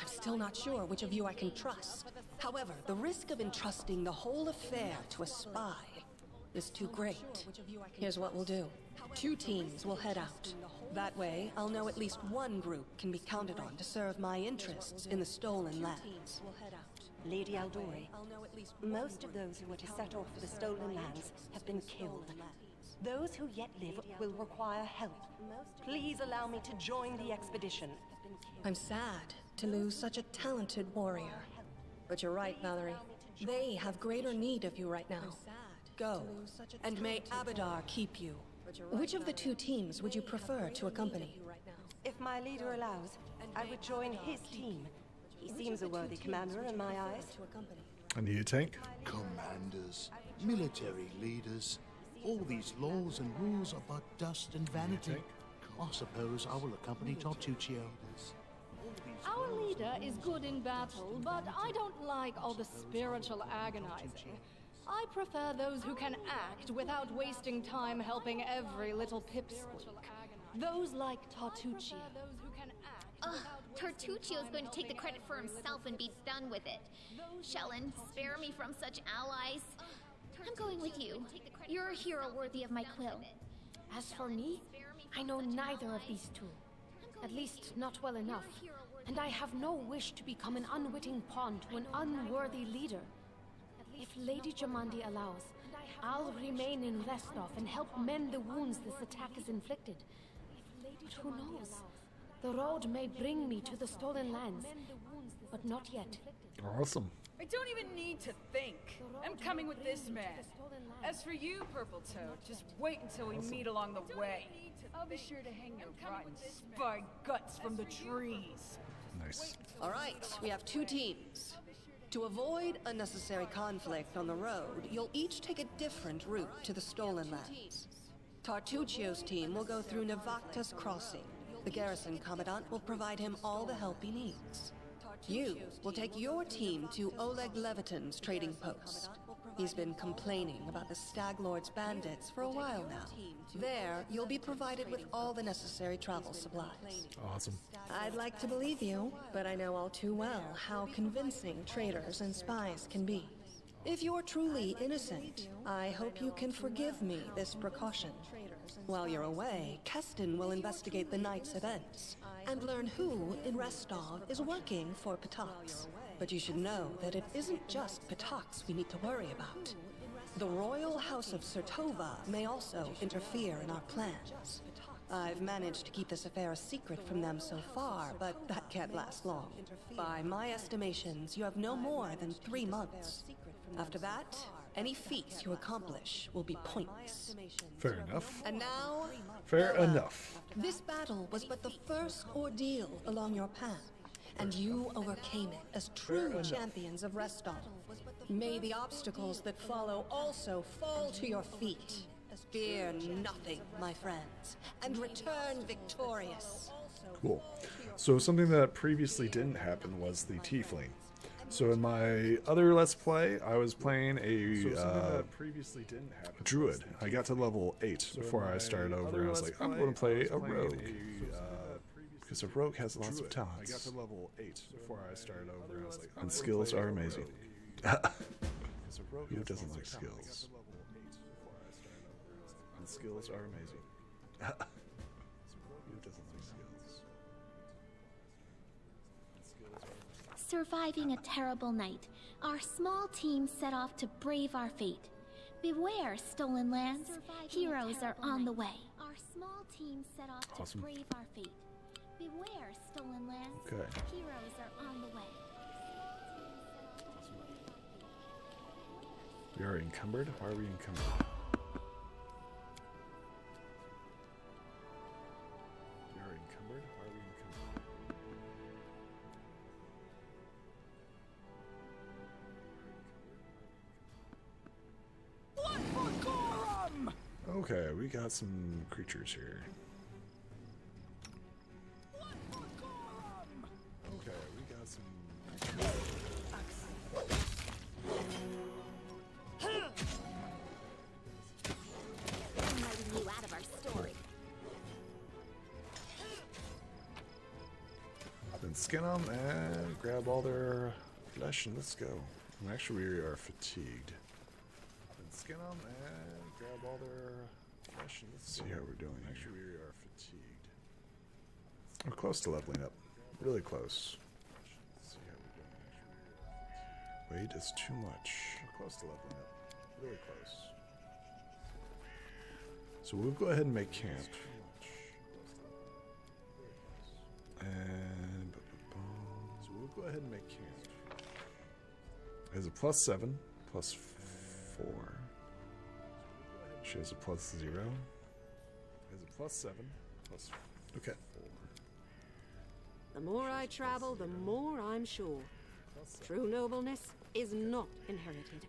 I'm still not sure which of you I can trust. However, the risk of entrusting the whole affair to a spy is too great. Here's what we'll do. 2 teams will head out. That way, I'll know at least one group can be counted on to serve my interests in the stolen lands. Lady Eldori, most of those who were to set off for the stolen lands have been killed. Those who yet live will require help. Please allow me to join the expedition. I'm sad to lose such a talented warrior. But you're right, Valerie. They have greater need of you right now. Go, and may Abadar keep you. Which of the 2 teams would you prefer to accompany? If my leader allows, I would join his team. He seems a worthy commander in my eyes. I need a tank. Commanders, military leaders, all these laws and rules are but dust and vanity. I suppose I will accompany Tartuccio. Our leader is good in battle, but I don't like all the spiritual agonizing. I prefer those who can act without wasting time helping every little pipsqueak. Those like Tartuccio. Tartuccio's going to take the credit for himself and be done with it. Shellen, spare me from such allies. I'm going with you. You're a hero worthy of my quill. As for me, I know neither of these 2. At least not well enough. And I have no wish to become an unwitting pawn to an unworthy leader. If Lady Jamandi allows, I'll remain in Restov and help mend the wounds this attack has inflicted. But who knows? The road may bring me to the stolen lands, but not yet. Awesome. I don't even need to think. I'm coming with this man. As for you, Purple Toad, just wait until we meet along the way. I'll be sure to hang your rotten spy guts from the trees. Nice. All right, we have 2 teams. To avoid unnecessary conflict on the road, you'll each take a different route to the stolen lands. Tartuccio's team will go through Navakta's crossing. The garrison commandant will provide him all the help he needs. You will take your team to Oleg Levitin's trading post. He's been complaining about the Stag Lord's bandits for a while now. There, you'll be provided with all the necessary travel supplies. Awesome. I'd like to believe you, but I know all too well how convincing traitors and spies can be. If you're truly innocent, I hope you can forgive me this precaution. While you're away, Keston will investigate the night's events and learn who in Restov is working for Patax. But you should know that it isn't just Patax we need to worry about. The royal house of Sertova may also interfere in our plans. I've managed to keep this affair a secret from them so far, but that can't last long. By my estimations, you have no more than 3 months. After that, any feats you accomplish will be pointless. Fair enough. And now... Fair enough. This battle was but the first ordeal along your path, and you overcame it as true champions of Restov. May the obstacles that follow also fall to your feet. Fear nothing, my friends, and return victorious. Cool. So something that previously didn't happen was the tiefling. So in my other Let's Play, I was playing a druid. I got to level 8 before I started over, and I was like, I'm going to play a rogue. Because a rogue has lots of talents. I got to level 8 before I started over, and I was like, and skills are amazing. Who doesn't like skills? And skills are amazing. Who doesn't like skills? Surviving a terrible night, our small team set off to brave our fate. Beware, stolen lands. Heroes are on the way. Our small team set off to brave our fate. Beware, stolen lands. Okay. Heroes are on the way. We are encumbered? Why are we encumbered? We are encumbered? Why are we encumbered? What for Gorum? Okay, we got some creatures here. What for Gorum? Okay, we got some creatures. You out of our story. Then skin them and grab all their flesh and let's go. And actually, we are fatigued. Then skin them and grab all their flesh and let's see how we're doing. Actually, we are fatigued. We're close to leveling up. Really close. Let's see how we're doing. Weight is too much. We're close to leveling up. Really close. So we'll go ahead and make camp. And so we'll go ahead and make camp. It has a +7, +4. She has a +0. It has a +7, +4. Okay. The more I travel, the more I'm sure. True nobleness is not inherited.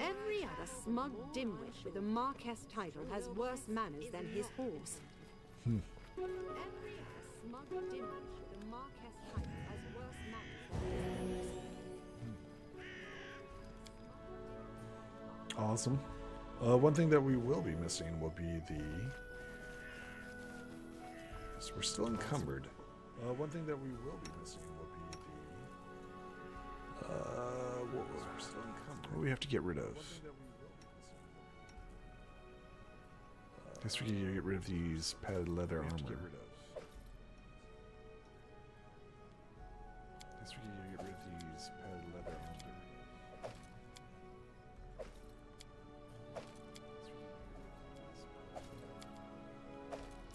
Every other smug dimwit with a Marquess title has worse manners than his horse. Every other smug dimwit with a Marquess title has worse manners than his horse. Awesome. One thing that we will be missing will be the... So we're still encumbered. One thing that we will be missing will be the... what do we have to get rid of? I guess we can get rid of these padded leather armor. I guess we can get rid of these padded leather armor.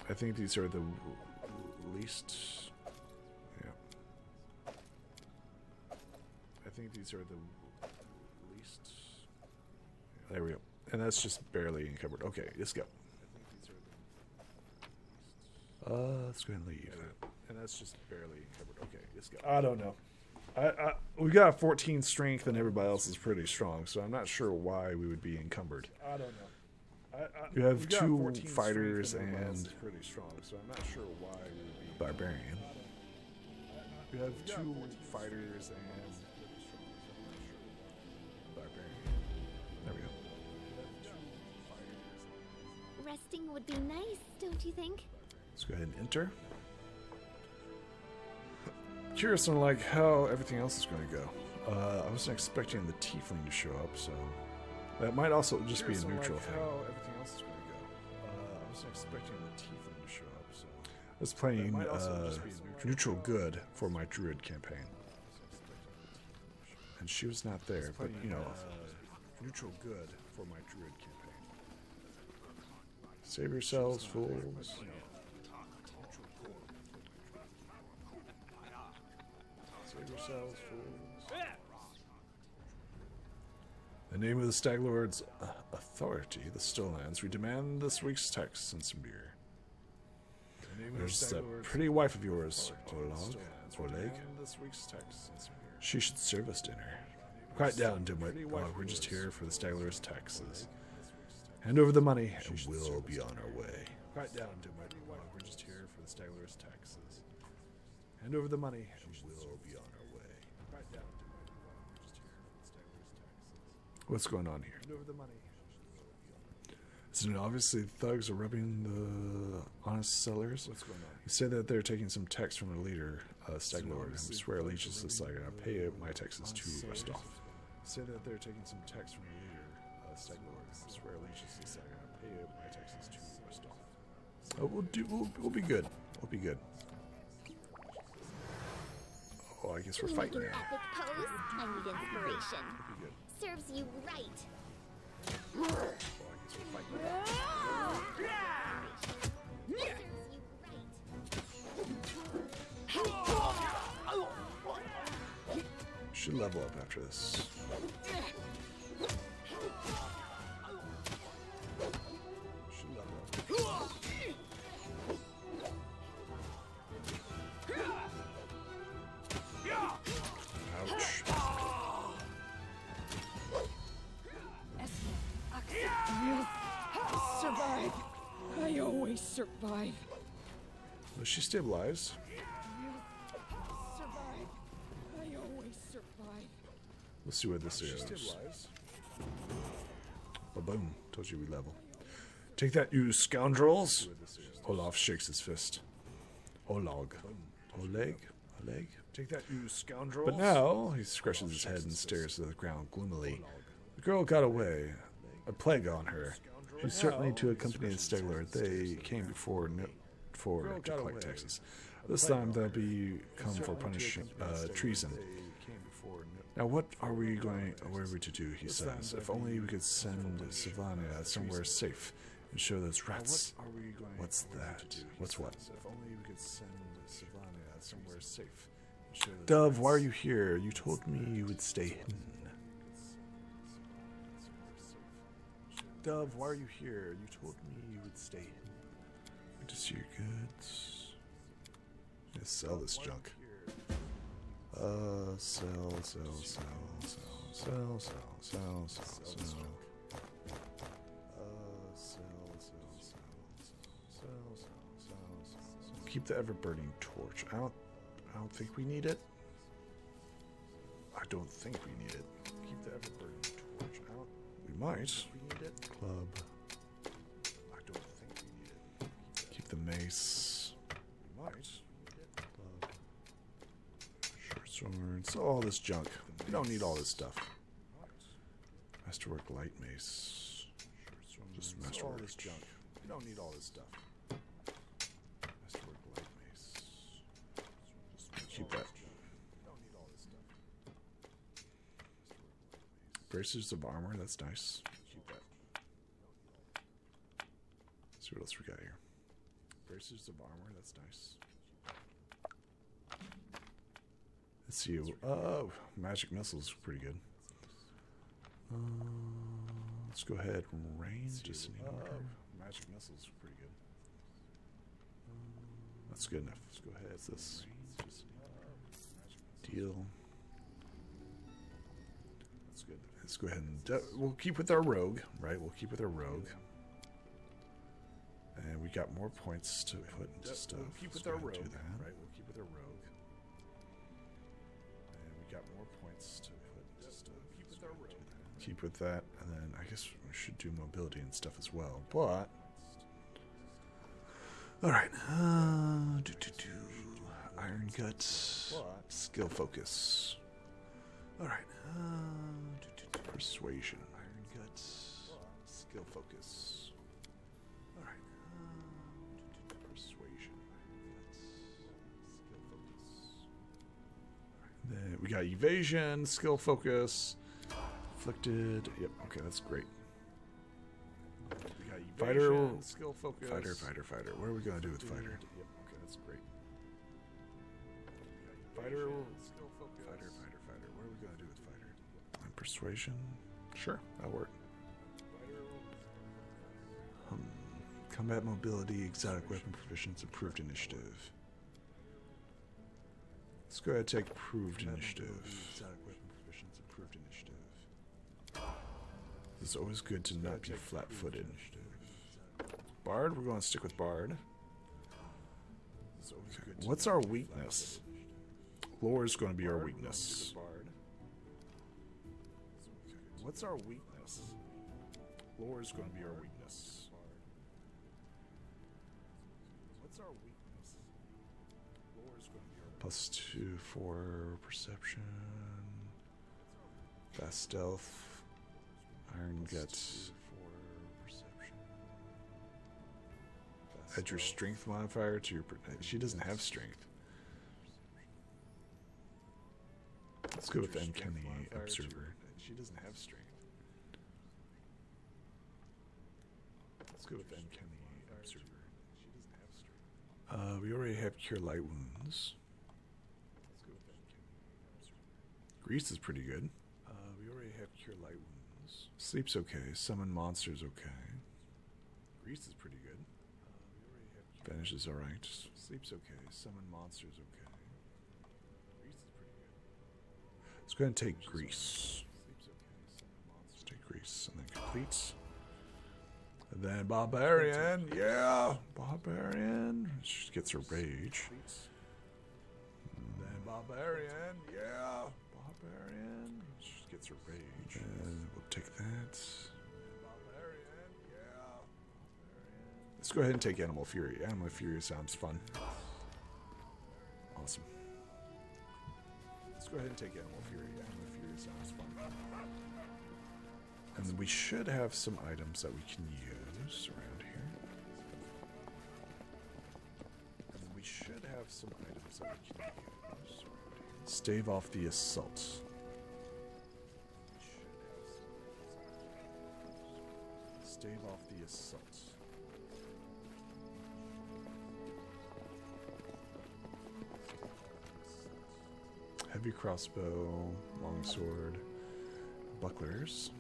I think these are the least... Yeah. I think these are the least... There we go. And that's just barely encumbered. Okay, let's go. Let's go ahead and leave. And that's just barely encumbered. Okay, let's go. I don't know. We got 14 strength and everybody else is pretty strong, so I'm not sure why we would be encumbered. I don't know. You have 2 fighters and pretty strong, so I'm not sure why we would be barbarian. You have 2 fighters and barbarian. There we go. Resting would be nice, don't you think? Let's go ahead and enter. Curious on like how everything else is going to go. I wasn't expecting the tiefling to show up, so that might also just be a neutral thing. How everything else is going to go. wasn't expecting the tiefling to show up, so I was playing neutral good for my druid campaign. And she was not there, but you know, neutral good for my druid campaign. Save yourselves, fools. Save yourselves, fools. In the name of the Stag Lord's authority, the Stonelands, we demand this week's tax and some beer. There's that pretty wife of yours, Oleg. She should serve us dinner. Quiet down, dimwit. We're just here for the Stag Lord's taxes. Hand over the money, and we'll be on our way. Quiet down, dimwit. We're just here for the Stag Lord's taxes. Hand over the money, and we'll be on our way. Quiet down, dimwit. We're just here for the Stag Lord's taxes. What's going on here? Hand over the money. So obviously thugs are rubbing the honest sellers. What's going on? You say that they're taking some tax from the leader, Stag Lord, and swear allegiance to Stag Lord. Pay my taxes to Rostov. Say that they're taking some tax from the leader, Stag Lord, and swear allegiance to Stag Lord. Pay my taxes to Rostov. Oh, we'll be good. We'll be good. Oh, I guess we're fighting now. Epic pose? I need inspiration. Serves you right. Oh, I guess we're fighting now. Should level up after this. Should level up. Ouch. Survive. I always survive. Was she stabilized? Survive. I always survive. Let's see what this is. Ba-boom. Told you we level. Take that, you scoundrels! Olaf shakes his fist. Oleg. Take that, you scoundrels! But now, he scratches his head and stares at the ground gloomily. The girl got away. A plague on her. She's certainly to accompany the Stag Lord. They came before to collect taxes. This time they'll come for punishing treason. Now what are we to do, he says. If only we could send Sylvania somewhere safe and show those rats. What's that? What's what? If only we could send Sylvania somewhere safe. Dove, why are you here? You told me you would stay hidden. Dove, why are you here? You told me you would stay hidden. Good to see your goods. Let's sell this junk. Sell. Keep the ever-burning torch. I don't think we need it. I don't think we need it. Keep the ever-burning torch. We might. We need it. Club. I don't think we need it. Keep the mace. We might. Club. Short swords. All this junk. We don't need all this stuff. Masterwork light mace. Just masterwork. All this junk. We don't need all this stuff. Masterwork light mace. Just keep that. Braces of armor, that's nice. Keep that. Let's see what else we got here. Braces of armor, that's nice. Let's see. Oh, magic missiles, pretty good. Let's go ahead. Range, just magic missiles, pretty good. That's good enough. Let's go ahead. What's this? Deal. Good. Let's go ahead and we'll keep with our rogue, right? We'll keep with our rogue, and we got more points to put into stuff. We'll keep with our rogue, right? We'll keep with our rogue, and we got more points to put into stuff. Keep with our rogue. Keep with that, and then I guess we should do mobility and stuff as well. But all right, Iron Gut, skill focus. All right. Persuasion. Iron Guts. Skill focus. Alright. We got evasion, skill focus, afflicted. Yep. Okay, that's great. We got evasion, fighter, skill focus. Fighter. What are we gonna do with fighter? Yep. Okay, that's great. Fighter, skill focus. Fighter. What are we gonna do with fighter? And persuasion. Sure, that'll work. Combat mobility, exotic weapon proficiency, improved initiative. Let's go ahead and take improved initiative. Exotic weapon proficiency, improved initiative. It's always good to not be flat-footed. Bard, we're going to stick with Bard. Okay. What's our weakness? Lore is going to be our weakness. What's our weakness? Lore is going to be our weakness. What's our weakness? Lore is going to be our +2 for perception. Fast stealth. Iron guts. Add your strength modifier to your. She doesn't have strength. Let's go with Uncanny Observer. She doesn't have strength. Let's go with Uncanny Observer. She doesn't have strength. We already have Cure Light Wounds. Let's go with Uncanny Observer. Grease is pretty good. We already have Cure Light Wounds. Sleep's okay. Summon Monsters okay. Grease is pretty good. Vanish is alright. Sleep's okay. Summon Monsters okay. Grease is pretty good. Let's go ahead and take Grease. Let's take Grease and then complete. And then Barbarian. Yeah! Barbarian. She gets her rage. And then Barbarian. Yeah! Barbarian. She gets her rage. And we'll take that. Let's go ahead and take Animal Fury. Animal Fury sounds fun. Awesome. Let's go ahead and take Animal Fury. Animal Fury sounds fun. And then we should have some items that we can use around here. And then we should have some items that we can use around here. Stave off the assault. Stave off the assault. Heavy crossbow, longsword, bucklers.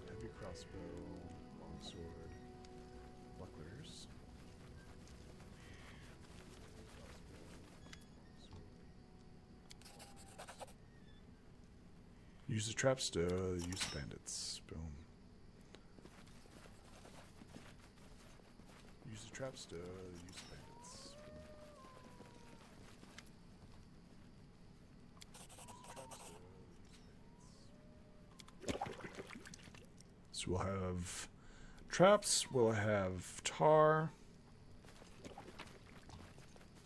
Heavy crossbow, longsword, bucklers. Use the traps to use bandits. Boom. Use the traps to use bandits. So we'll have traps, we'll have tar.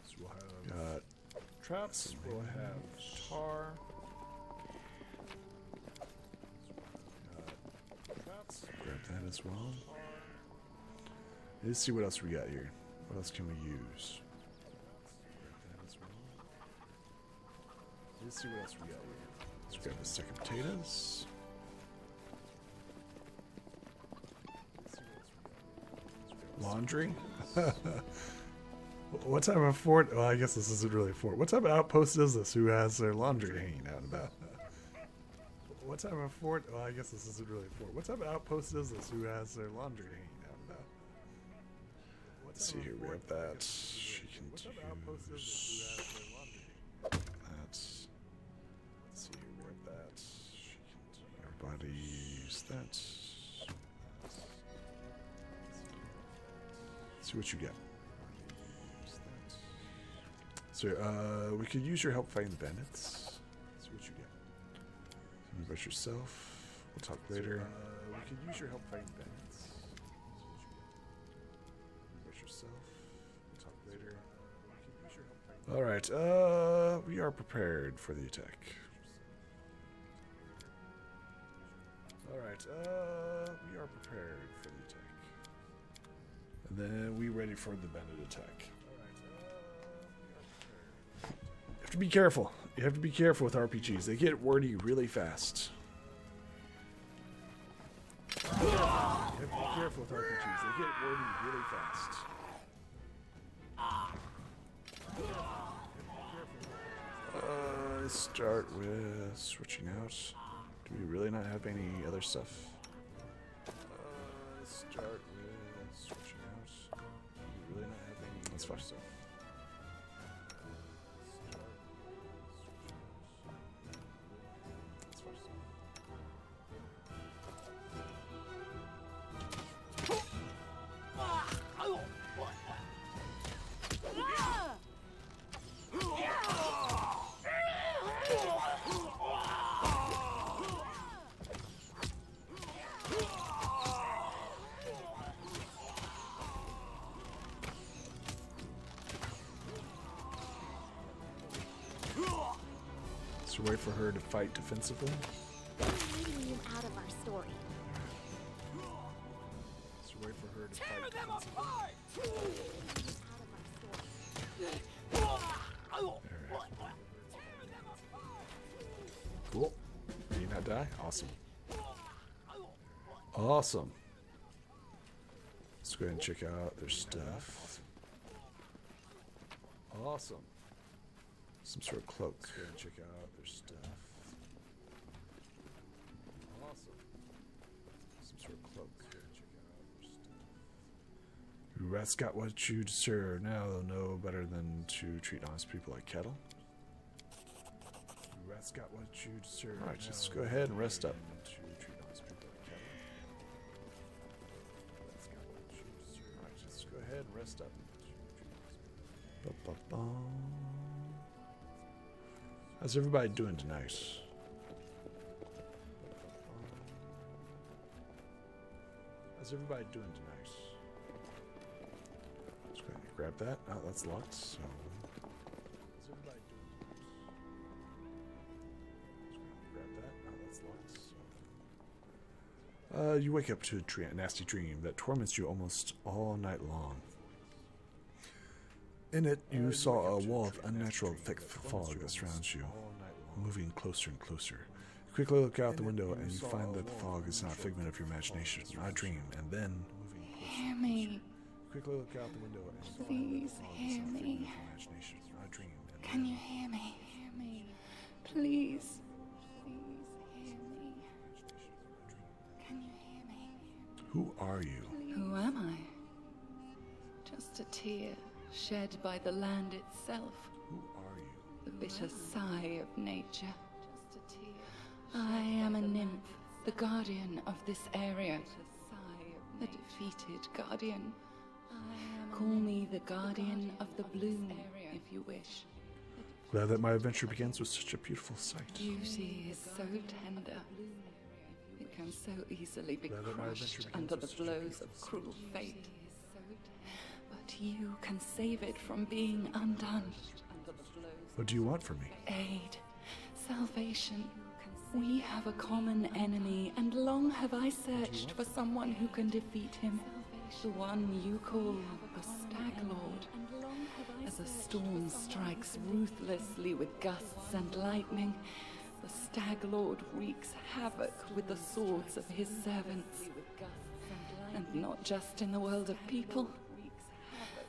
So we'll have traps, we'll have tar. Grab that as well. Let's see what else we got here. What else can we use? Grab that as well. Let's see what else we got here. Let's grab a stack of potatoes. Laundry? What type of fort? Well, I guess this isn't really a fort. What type of outpost is this who has their laundry hanging out about? What type of fort? Well, I guess this isn't really a fort. What type of outpost is this who has their laundry hanging out about? Let's see here. We have that. She can use that. Let's see here. We have that. She can everybody use that. See what you get. So, we could use your help fighting the bandits. See what you get. Tell me about yourself. We'll talk later. We could use your help fighting the bandits. See what you get. Tell me about yourself. We'll talk later. Alright, we are prepared for the attack. Alright, we are prepared for the attack. And then we ready for the bandit attack. to be careful. You have to be careful with RPGs. They get wordy really fast. You have to be careful with RPGs. They get wordy really fast. Start with switching out. Do we really not have any other stuff? Start with switching out. Do we really not have any other stuff? So wait for her to fight defensively. Leading you out of our story. So wait for her to fight defensively. Cool. Did you not die? Awesome. Awesome. Let's go ahead and check out their stuff. Awesome. Some sort of cloak. Let's go ahead and check out their stuff. Awesome. Some sort of cloak. Let's go ahead and check out their stuff. You rats got what you deserve. Now they'll know better than to treat honest people like cattle. You rats got what you deserve. Alright, just go ahead and rest up. Alright, just go ahead and rest up. How's everybody doing tonight? How's everybody doing tonight? Let's go ahead and grab that. Oh, that's locked, so... How's everybody doing tonight? Let's go ahead and grab that. Oh, that's locked, so... You wake up to a nasty dream that torments you almost all night long. In it, you saw a wall of unnatural thick fog that surrounds you, moving closer and closer. You quickly look out the window and you find that the fog is not a figment of your imagination, not a dream, and then... Hear me. Quickly look out the window and you Please hear me. Can you hear me? Please. Please hear me. Can you hear me? Who are you? Who am I? Just a tear shed by the land itself. Who are you? The bitter sigh of nature. Just a tear. I am a nymph, the guardian of this area. A defeated guardian. Call me the guardian of the bloom, if you wish. Glad that my adventure begins with such a beautiful sight. Beauty is so tender. It can so easily be crushed under the blows of cruel fate. But you can save it from being undone. What do you want from me? Aid. Salvation. We have a common enemy, and long have I searched for someone who can defeat him. The one you call the Stag Lord. As a storm strikes ruthlessly with gusts and lightning, the Stag Lord wreaks havoc with the swords of his servants. And not just in the world of people.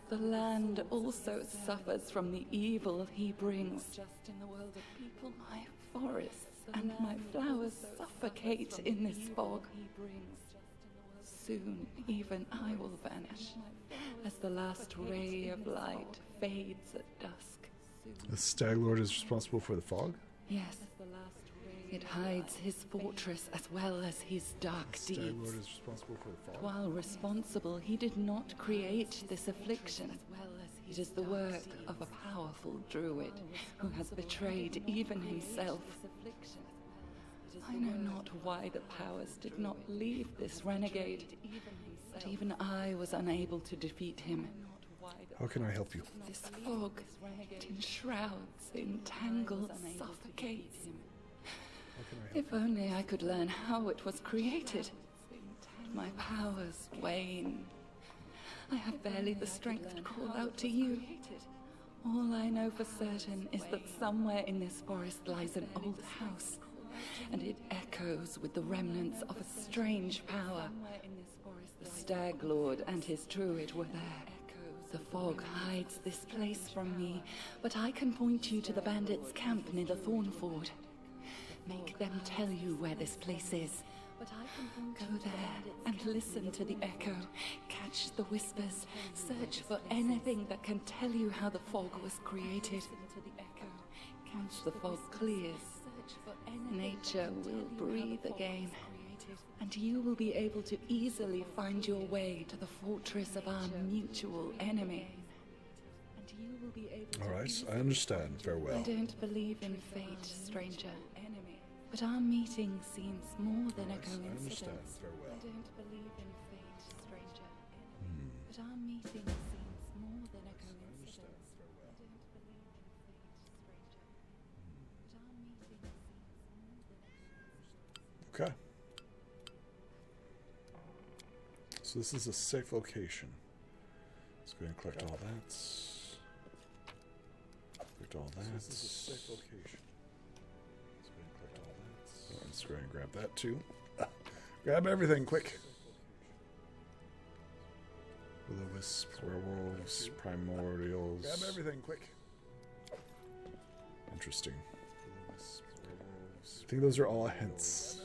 The land also suffers from the evil he brings. My forests and my flowers suffocate in this fog. Soon, even I will vanish, as the last ray of light fades at dusk. The Stag Lord is responsible for the fog? Yes. It hides his fortress as well as his dark deeds. The Stag Lord is responsible for the fog? While responsible, he did not create this affliction. It is the work of a powerful druid who has betrayed even himself. I know not why the powers did not leave this renegade, but even I was unable to defeat him. How can I help you? This fog, it enshrouds, entangles, suffocates. If only I could learn how it was created. My powers wane. I have barely the strength to call out to you. All I know for certain is that somewhere in this forest lies an old house, and it echoes with the remnants of a strange power. The Stag Lord and his druid were there. The fog hides this place from me, but I can point you to the bandits' camp near the Thornford. Make them tell you where this place is. Go there and listen to the echo. Catch the whispers. Search for anything that can tell you how the fog was created. Once the fog clears, nature will breathe again, and you will be able to easily find your way to the fortress of our mutual enemy. Alright, I understand. Farewell. I don't believe in fate, stranger. But our meeting seems more than a coincidence. I understand. Farewell. I don't believe in fate, stranger. But our meeting seems more than a coincidence. I don't believe in fate, stranger. But our meeting seems more than a coincidence. Okay. So this is a safe location. Let's go ahead and collect all that. Collect all that. This is a safe location. Let's go ahead and grab that too. Grab everything quick. Will-o-wisp, werewolves, primordials. Grab everything quick. Interesting. I think those are all hints.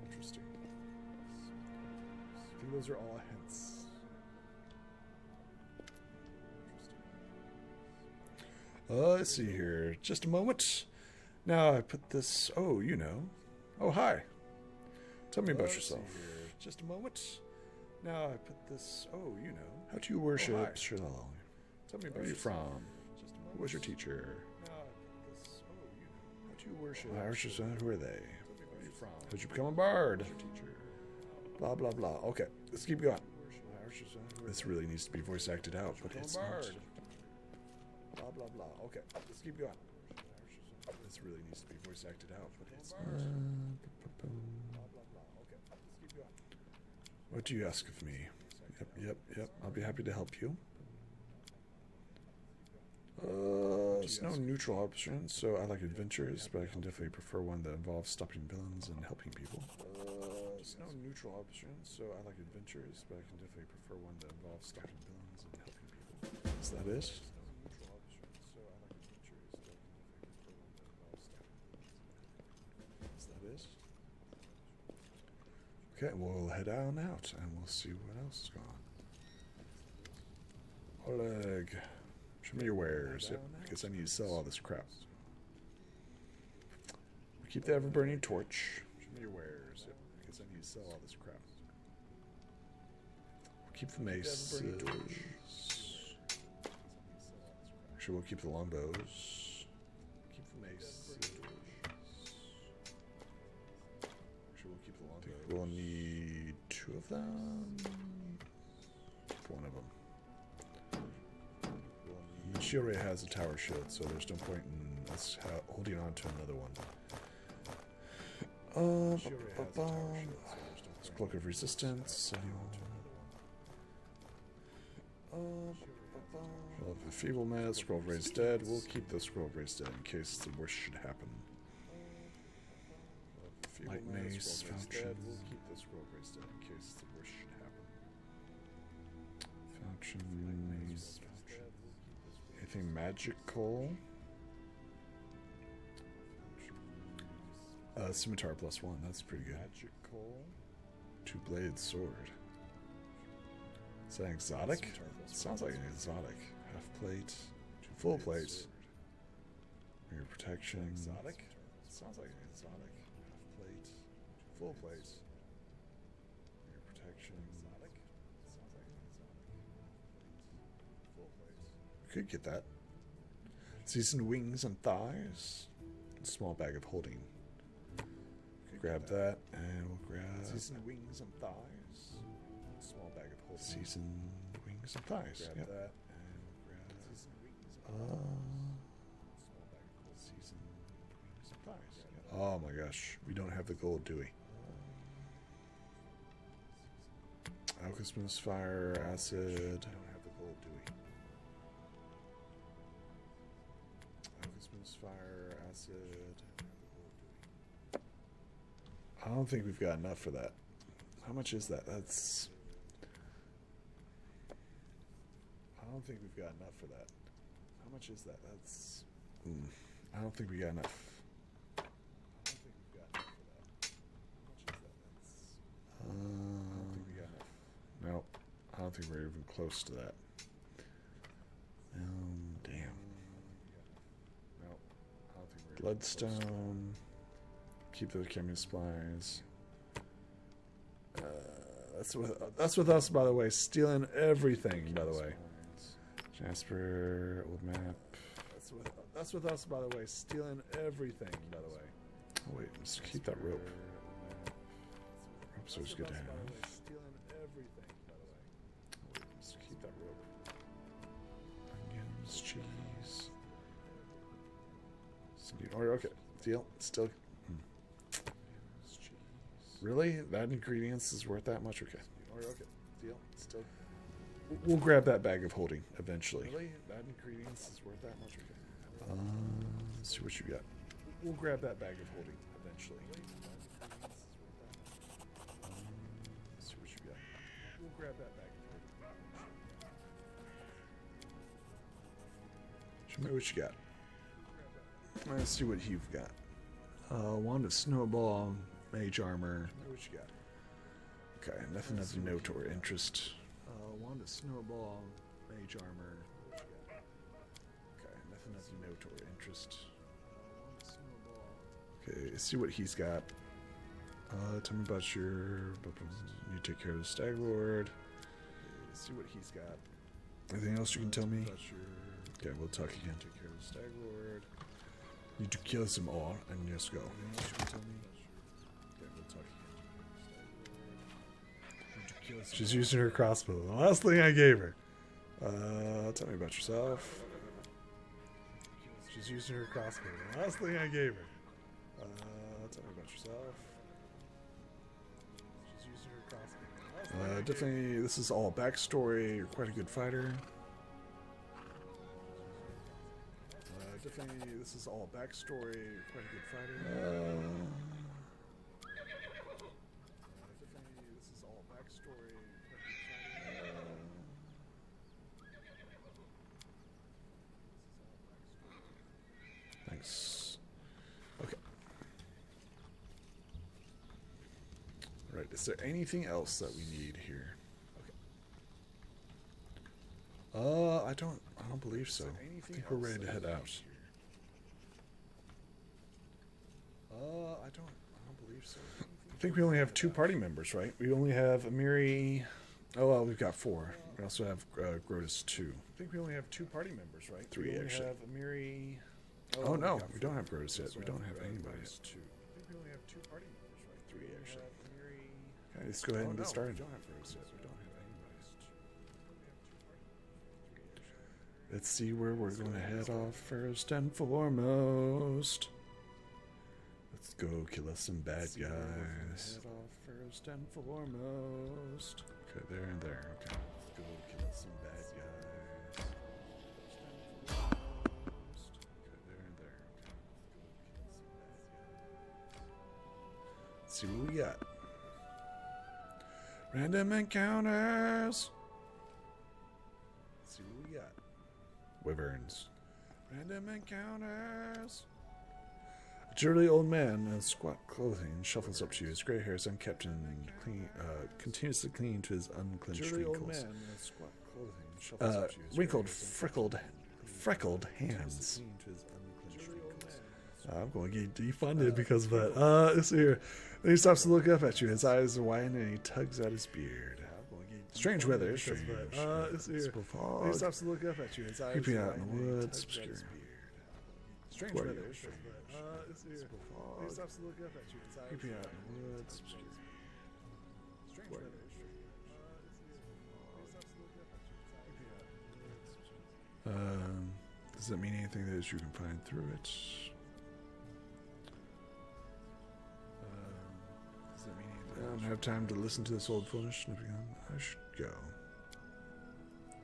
Interesting. I think those are all hints. Let's see here. Just a moment. Now I put this. Oh, you know. Oh, hi. Tell me about yourself. Just a moment. Now I put this. Oh, you know. How do you worship Shillelagh? Tell me about where are you from? Who was your teacher? How do you worship? Who are they? Where are you from? How'd you become a bard? Blah blah blah. Okay, let's keep going. This really needs to be voice acted out, but it's not. Blah blah blah. Okay, let's keep going. This really needs to be voice acted out, but it's not. What do you ask of me? Yep. I'll be happy to help you. It's no neutral option, so I like adventures, but I can definitely prefer one that involves stopping villains and helping people. It's no neutral option, so I like adventures, but I can definitely prefer one that involves stopping villains and helping people. Is that it? Okay, we'll head on out and we'll see what else is going on. Oleg, show me your wares. Yep, I guess I need to sell all this crap. We keep the ever-burning torch. Show me your wares. Yep, I guess I need to sell all this crap. We'll keep the mace. Actually, we'll keep the longbows. Keep the mace. We'll need 2 of them. Keep 1 of them. And she already has a tower shield, so there's no point in us holding on to another one. Let's Cloak of Resistance. Well, the Feeble Man, Scroll of Raised Dead. We'll keep the Scroll of Raised Dead in case the worst should happen. Light Mace, Falchion. We'll keep the Scroll of Raised Dead in case the worst should happen. Falchion, Mace. Anything magical? Scimitar +1. That's pretty good. Magical. 2-bladed sword. Is that exotic? Sounds like an exotic. Half plate. 2 full plates. Mirror protection. Exotic? Sounds like an exotic. Half plate. 2 full plates. Mirror protection. Exotic? Sounds like an exotic. Full plates. We could get that. Seasoned wings and thighs. A small bag of holding. Grab that, and we'll grab seasoned wings and thighs. Small bag of holding. Seasoned wings and thighs. Grab that, and we'll grab seasoned wings and thighs. Small bag of holding. Seasoned wings and thighs. Oh my gosh, we don't have the gold, do we? Alchemist's fire, acid. Don't have the gold, do we? Fire, acid. I don't think we've got enough for that. How much is that? That's... I don't think we've got enough for that. How much is that? That's... I don't think we got enough. I don't think we've got enough for that. How much is that? That's... I don't think we got enough. Nope. I don't think we're even close to that. Damn. Nope. I don't think we're Bloodstone. Keep those chemical supplies. That's with us, by the way. Stealing everything, by the way. Jasper, old map. That's with us, by the way. Stealing everything, by the way. Oh wait, let's keep that rope. Ropes are good to have. Stealing everything, by the way. Oh wait, let's keep that rope. Onions, cheese. Or okay, deal. Still. Really? That ingredients is worth that much? Okay. Or okay, deal. Still. We'll grab that bag of holding eventually. Really? That ingredients is worth that much? Okay. Let's see what you got. We'll grab that bag of holding eventually. Let's see what you got. We'll grab that bag of holding. Show me what you got. Let's see what you've got. Wand of Snowball, Mage Armor. What you got? Okay, nothing of note or interest. Wand of Snowball, Mage Armor. Okay, nothing of note or interest. Okay, let's see what he's got. Tell me about your... You take care of the Stag Lord. Let's see what he's got. Anything else you can tell me? Okay, we'll talk again. Take care of the Stag Lord. Need to kill them all, and let's go. Anything else you can tell me? Okay, we'll talk again. She's using her crossbow. The last thing I gave her. Tell me about yourself. She's using her crossbow. The last thing I gave her. Tell me about yourself. She's using her crossbow. Definitely, this is all backstory. You're quite a good fighter. Definitely, this is all backstory. You're quite a good fighter. Definitely, this is all backstory. Thanks. Okay. Right. Is there anything else that we need here? Okay. I don't believe so. I think we're ready to head out. I don't believe so. I think we only have 2 party members, right? We only have Amiri. Oh, well, we've got 4. We also have Grotus 2. I think we only have 2 party members, right? 3 we actually. Have Amiri. Oh no, we don't have Grotus yet. We don't have anybody. 2. I think we only have 2 party members, right? 3 actually. Okay, let's go ahead and get started. We don't have Grotus yet. We don't have anybody. Let's see where we're going to head off first and foremost. Let's go kill us some bad guys. Head off first and foremost. Okay, there and there. Okay, let's go kill us some bad guys. Okay, there and there. Okay, let's go kill some bad guys. Let's see what we got. Random encounters. Let's see what we got. Wyverns. Random encounters. A jolly old man in squat clothing shuffles up to you. His gray hair is unkempt and clean, continuously clinging to his unclenched wrinkles. Wrinkled, freckled hands. I'm going to get defunded because of that. It's here. Then he stops to look up at you. His eyes widen and he tugs at his beard. Strange weather. Strange. It's here. He stops to look up at you. His eyes creeping out in the woods. Obscure. Strange weather. It's here. He stops to look up at you. His eyes creeping out in the woods. Obscure. Strange weather. Does that mean anything that you can find through it? Does that mean anything? I don't have time to listen to this old foolishness. I should go. I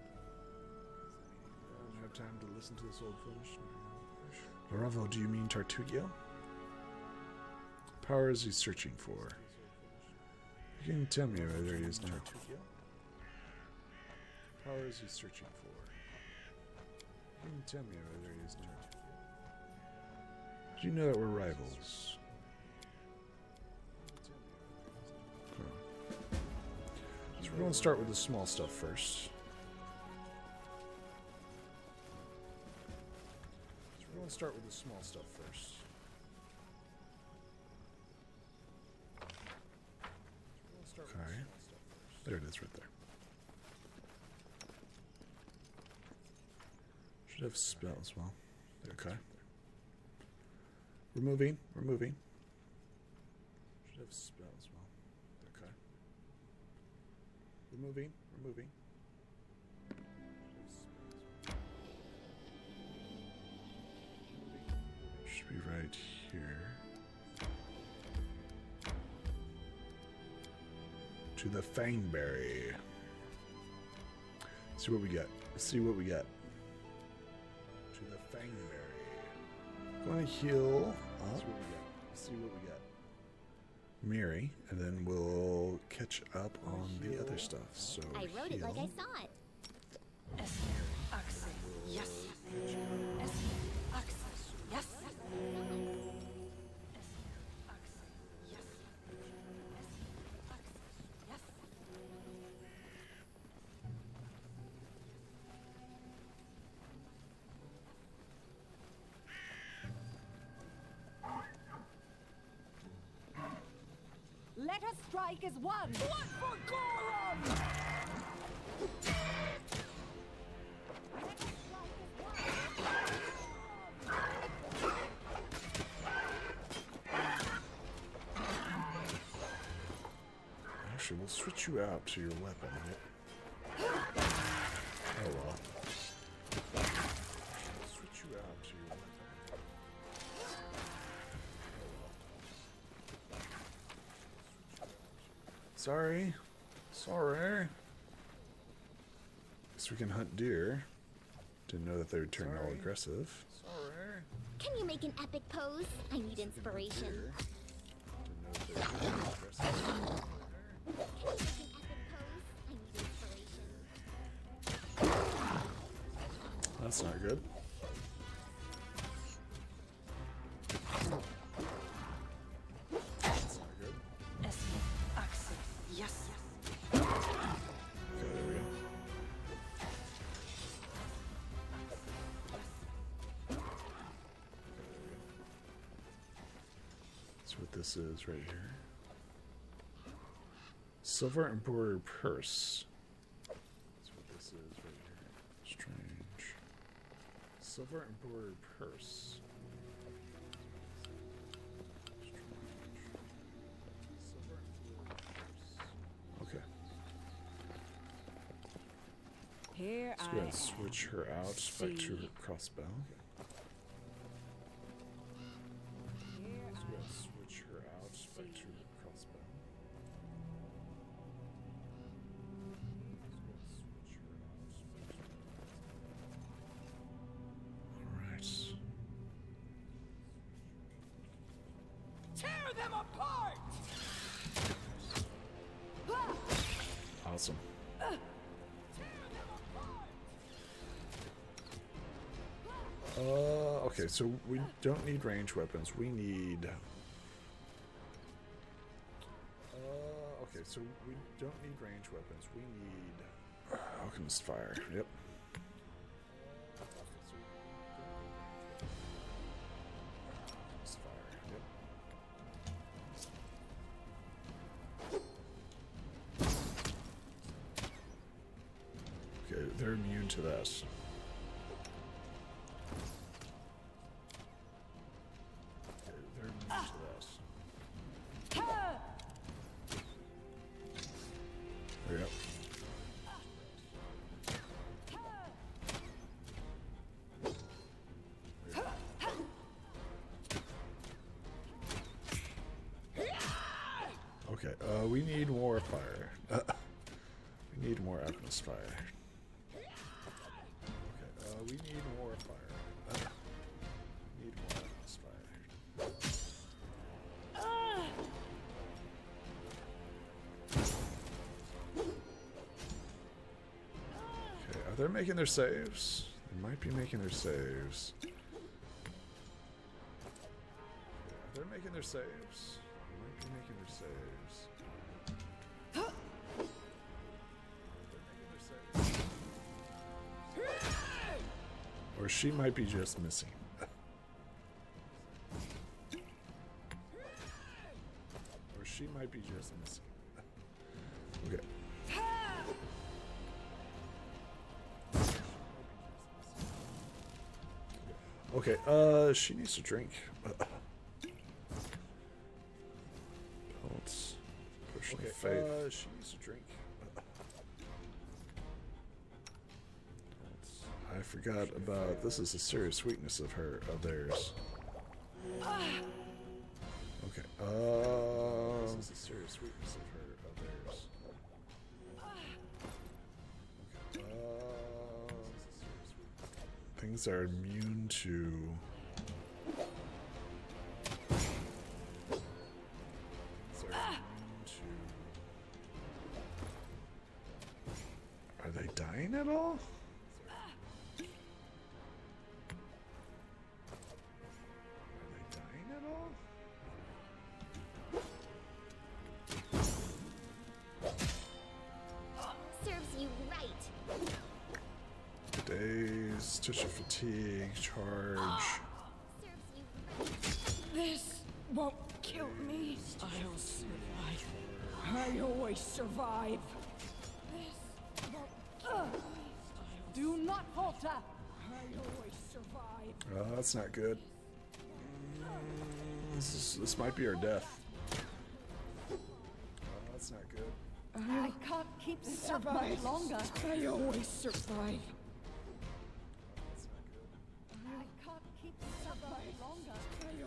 don't have time to listen to this old foolishness. Bravo, do you mean Tartugio? Power is he searching for? You can tell me whether he is Tartugio. Power is he searching for? You can tell me whether he is Tartugio. Do you know that we're rivals? Okay. So we're going to start with the small stuff first. We'll start with the small stuff first. Okay. There it is right there. Should have spell as well. Okay. We're moving. We're moving. Should have spell as well. Okay. We're moving. We're moving. Should be right here. To the Fangberry. See what we get. Let's see what we get. To the Fangberry. Going to heal up. See what we get. Mary, and then we'll catch up on the other stuff. So I wrote it like I saw it. Yes. Yes. Let us strike as one! What for Goron? Actually, we'll switch you out to your weapon. Oh well. We'll switch you out to your weapon. Sorry. Sorry. Guess we can hunt deer. Didn't know that they would turn all aggressive. Sorry. Can you make an epic pose? I need inspiration. Didn't know that they would turn all aggressive. Can you make an epic pose? I need inspiration. That's not good. That's not good. Yes. Okay, there we go. That's what this is right here. Silver embroidered purse. That's what this is right here. Strange. Silver embroidered purse. Silver embroidered purse. Okay. Here Let's go ahead and switch her out back to her crossbow. Let's go ahead and switch her out back to her crossbow. Alright. Tear them apart! Awesome. Okay, so we don't need ranged weapons. We need... okay, so we don't need ranged weapons. We need... Alchemist Fire. Yep. Alchemist Fire. Yep. Okay, they're immune to that. There you go. Okay, we need more fire. We need more alchemist fire. Okay, we need more fire. We need more Are they making their saves? They might be making their saves. They're making their saves. They might be making their saves. Or she might be just missing. Or she might be just missing. Okay. Okay, she needs to drink. Pelts. Potion of faith. She needs to drink. I forgot about this is a serious weakness of theirs. Okay. This is a serious weakness of theirs. Okay. Things are immune to. Are they dying at all? Touch of fatigue, charge. This won't kill me. I'll survive. I always survive. This won't do not falter. I always survive. Oh, that's not good. This might be our death. Oh, that's not good. I can't keep this up much longer. I always survive.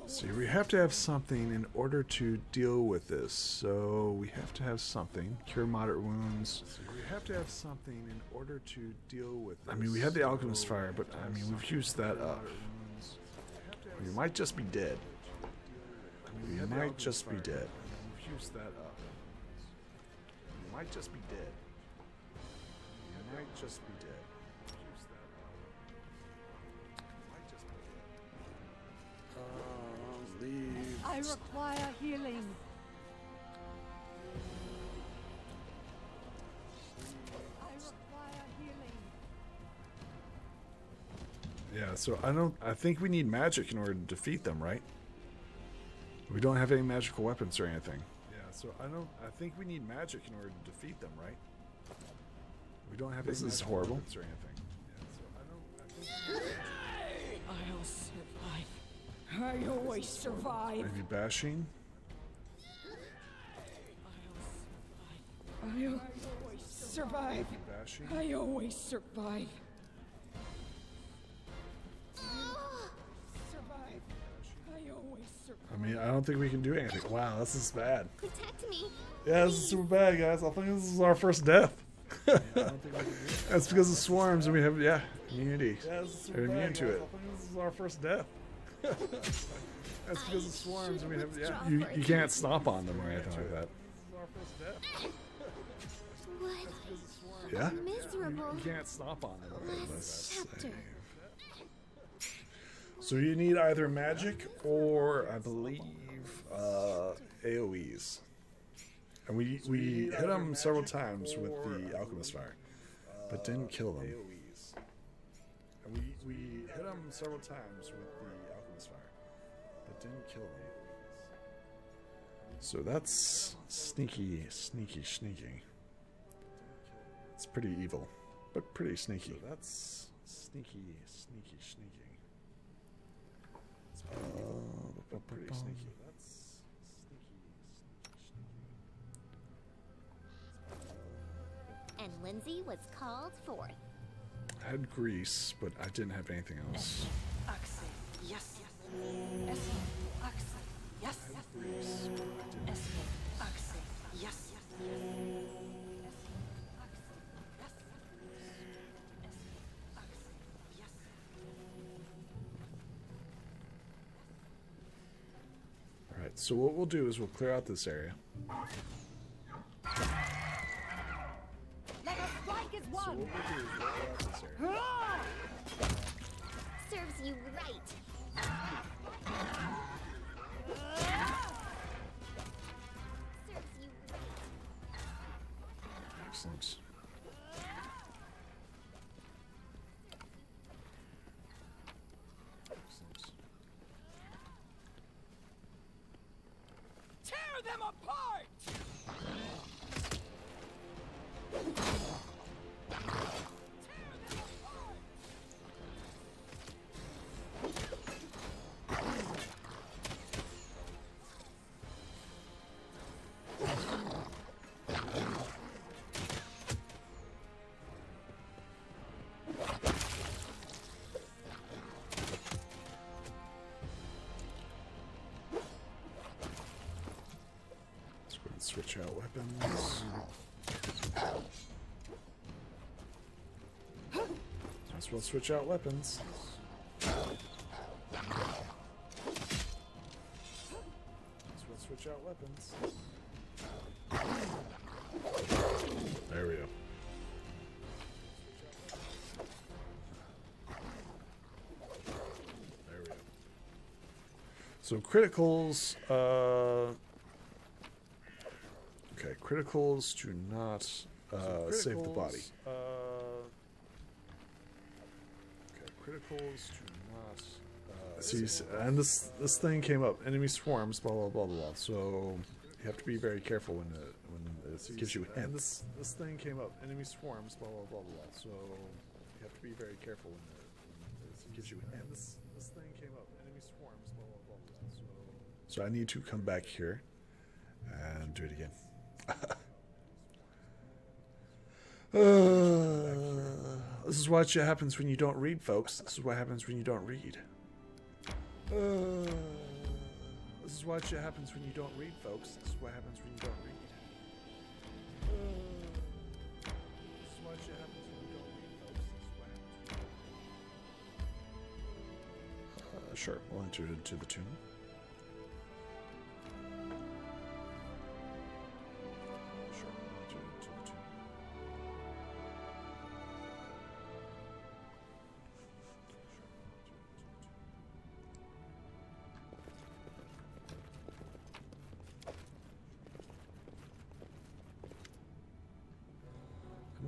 See, we have to have something in order to deal with this. So we have to have something. Cure moderate wounds. So we have to have something in order to deal with this. I mean, we had the Alchemist Fire, but I mean, we've used that up. We might just be dead. We might just be dead. We've used that up. We might just be dead. We might just be dead. Leave. I require healing. I require healing. Yeah, so I think we need magic in order to defeat them, right? We don't have any magical weapons or anything. Yeah, so I think we need magic in order to defeat them, right? We don't have any magical weapons or anything. Yeah, so I'll survive. I always survive. Maybe bashing? I always survive. Bashing? I always survive. Survive. I always survive. I mean, I don't think we can do anything. Wow, this is bad. Protect me. Yeah, this is super bad, guys. I think this is our first death. That's because of swarms and we have, immunity. Yeah, they're immune to it. I think this is our first death. That's because of swarms and we have, you can't stomp on them or anything like that. What? Yeah? Miserable. You can't stomp on them. Last chapter. So you need either magic or, I believe, AoEs. And we hit them several times with the Alchemist Fire, but didn't kill them. And we hit them several times with the Alchemist Fire, but didn't kill them. So that's sneaky, sneaky, sneaky. It's pretty evil, but pretty sneaky. So that's sneaky, sneaky, sneaky. But pretty sneaky. That's And Lindsay was called forth. I had grease, but I didn't have anything else. Yes. Yes. Yes. Yes. Alright, so what we'll do is we'll clear out this area. Let us strike as one. So what we'll do is we'll go out this area. Serves you right. Serves you right. Excellent. Tear them apart! Switch out weapons. Might as well switch out weapons. Might as well switch out weapons. There we go. There we go. So criticals, okay, criticals do not save the body. Okay, criticals do not. See, and this thing came up. Enemy swarms, blah blah blah blah. So you have to be very careful when it gives you hints. This thing came up. Enemy swarms, blah blah blah blah. So you have to be very careful when it gives you hints. This thing came up. Enemy swarms, blah blah blah blah. So I need to come back here and do it again. This is what happens when you don't read, folks. This is what happens when you don't read. This is what happens when you don't read, folks. This is what happens when you don't read. This is what happens when you don't read, folks. This is what happens. Sure, we'll enter into the tomb.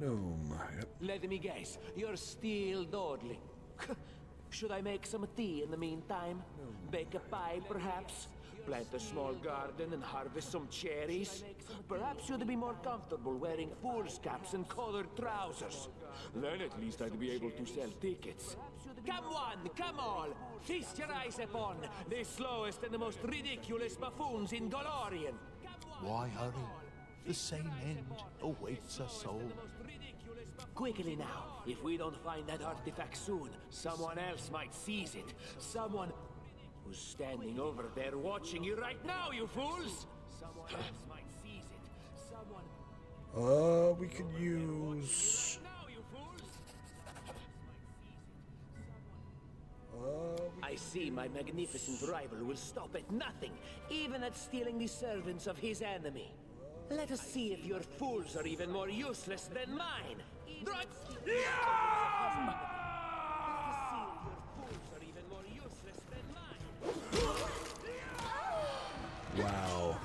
Gnome. Yep. Let me guess, you're still dawdling. Should I make some tea in the meantime? Bake a pie, perhaps? Plant a small garden and harvest some cherries? Perhaps you'd be more comfortable wearing fool's caps and colored trousers. Then at least I'd be able to sell tickets. Come one, come all! Feast your eyes upon the slowest and the most ridiculous buffoons in Golorian! Why hurry? The same end awaits us all. Quickly now. If we don't find that artifact soon, someone else might seize it. Someone who's standing over there watching you right now, you fools! Someone else might seize it. Someone... We could use... I see my magnificent rival will stop at nothing, even at stealing the servants of his enemy. Let us see if your fools are even more useless than mine. Let us see if your fools are even more useless than mine. Wow.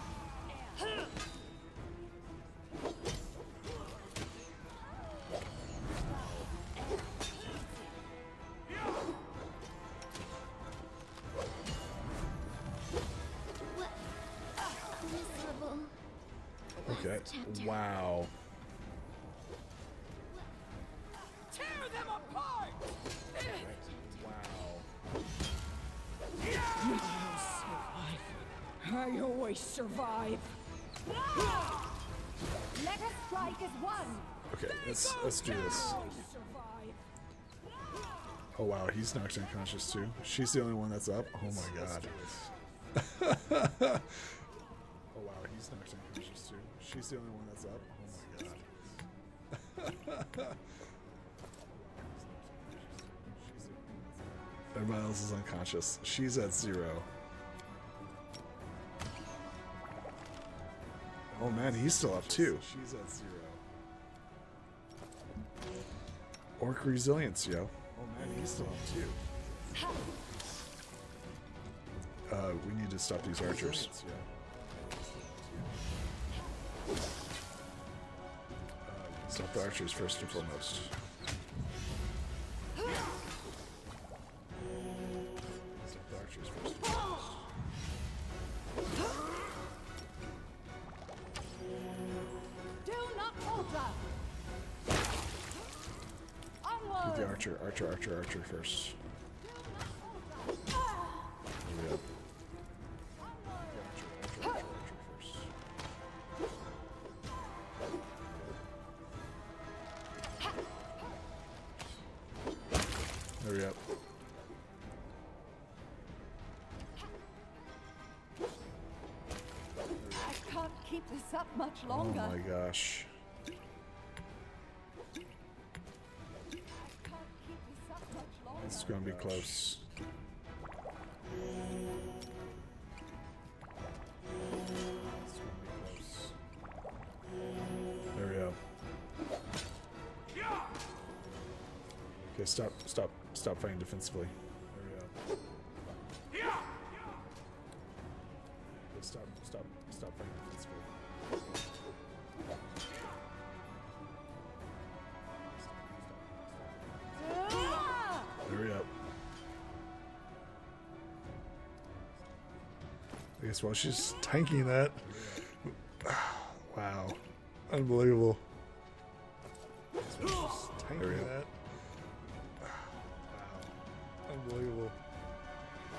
Okay. Wow. Tear them apart! Wow. I'll survive. I always survive. Let us strike as one. Okay, let's do this. Oh wow, he's knocked unconscious too. She's the only one that's up. Oh my god. Oh wow, he's knocked unconscious too. She's the only one that's up. Oh my god. Everybody else is unconscious. She's at 0. Oh man, he's still up too. She's at 0. Orc resilience, yo. Oh man, he's still up too. We need to stop these archers. Stop the archers first and foremost. Stop the archers first and foremost. Do not falter. Get the archer first. Yep. Archer first. There we go. I can't keep this up much longer. Oh my gosh. This is going to be close. There we go. Okay, stop fighting defensively. There we go. Okay, stop fighting defensively. There we go. I guess while she's tanking that. Wow. Unbelievable. Tanking that. Wow. Unbelievable.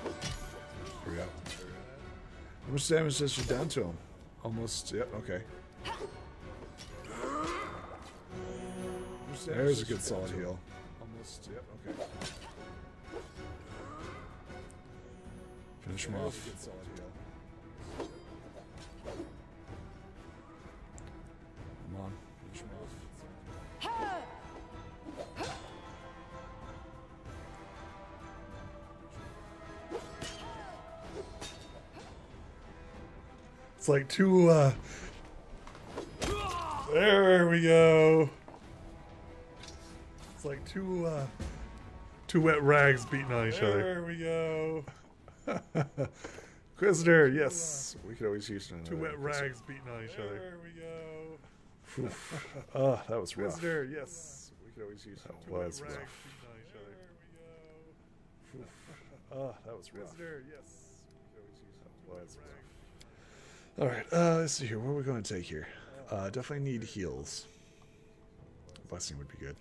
There we go. How much damage does she down to him? Almost, yep, okay. There's a good solid heal. Almost, yep, okay. Finish him off. Come on, finish him off. It's like two, there we go. It's like two wet rags beating on each other. There we go. Inquisitor, yes. We could always use another. Two wet rags beating on each other. There we go. Oh, that was rough. Inquisitor, yes. We could always use that. Was rough. Oh, that was rough. Inquisitor, yes. We could always use that. Was rough. All right, let's see here. What are we going to take here? Definitely need heals. Blessing would be good.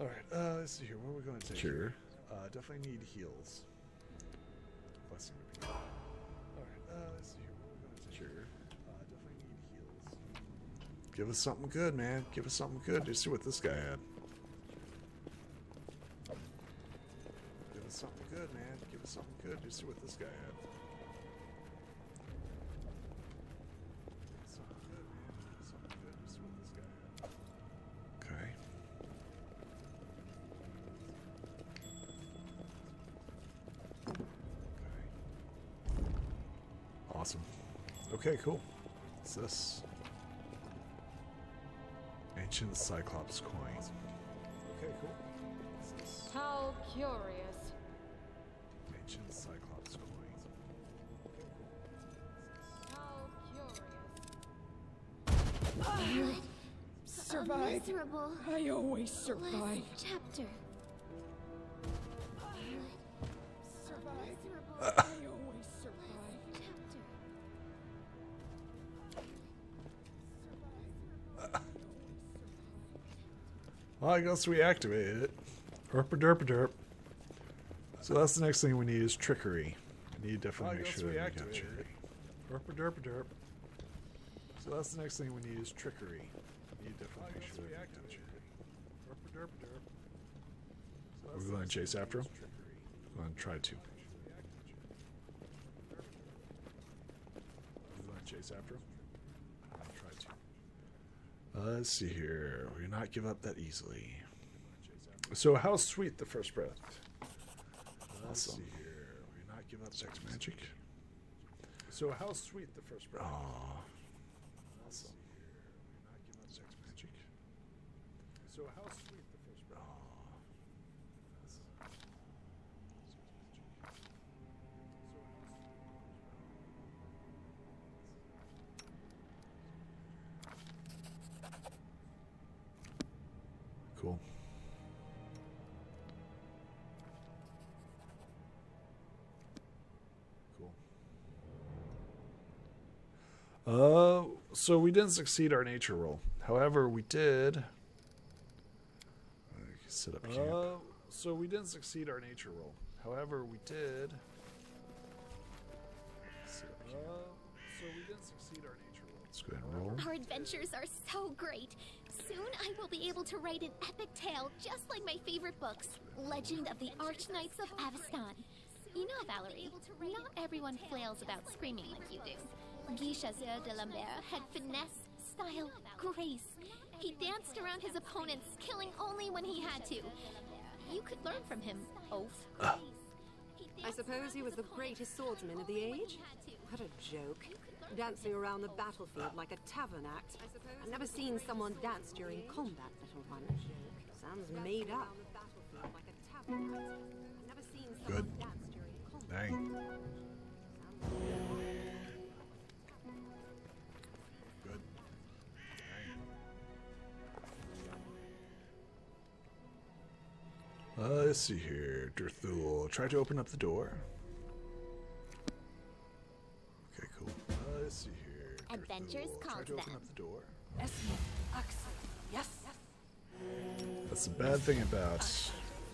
All right, let's see here. What are we going to take? Cure. Definitely need heals. Blessing would be good. All right, let's see here. What are we going to take? Cure. Definitely need heals. Give us something good, man. Give us something good. Just see what this guy had. Give us something good, man. Give us something good. Just see what this guy had. Okay. Awesome. Okay, cool. What's this? Ancient Cyclops coin. Okay, cool. What's this? How curious. Ancient Cyclops coin. Okay, cool. How curious. Good. Survive. Miserable. I always survive. Last chapter. Survive. Miserable. I always survive. Chapter. Well, I guess we activated it. Derp. So that's the next thing we need is trickery. We need to definitely make sure that we got trickery. Derp. So that's the next thing we need is trickery. We need to definitely make sure that we got trickery. Derp. We're going to chase after him. We're going to try to. We're going to chase after him. I'm going to try to. Let's see here. We're not give up that easily. So how sweet the first breath. Awesome. Let's see here. We're not give up sex magic. So how sweet the first breath. Aww. Awesome. We're not give up sex magic. So how sweet the first breath. Aww. Cool. So we didn't succeed our nature roll. However, we did set up camp. So we didn't succeed our nature roll. However, we did set up camp. So we didn't succeed our nature roll. Let's go ahead and roll. Our adventures are so great. Soon I will be able to write an epic tale just like my favorite books, Legend of the Archknights of Avestan. You know, Valerie, not everyone flails about screaming like you do. Guy Chasseur de Lambert had finesse, style, grace. He danced around his opponents, killing only when he had to. You could learn from him, Oaf. I suppose he was the greatest swordsman of the age? What a joke. Dancing around the battlefield like a tavern act. I've never seen someone dance during combat, little one. Sounds made up. Good. Dang. Good. Let's see here. Durthul, try to open up the door. Okay, cool. Let's see here. Adventures call to them. Open up the door. Yes. That's the bad thing about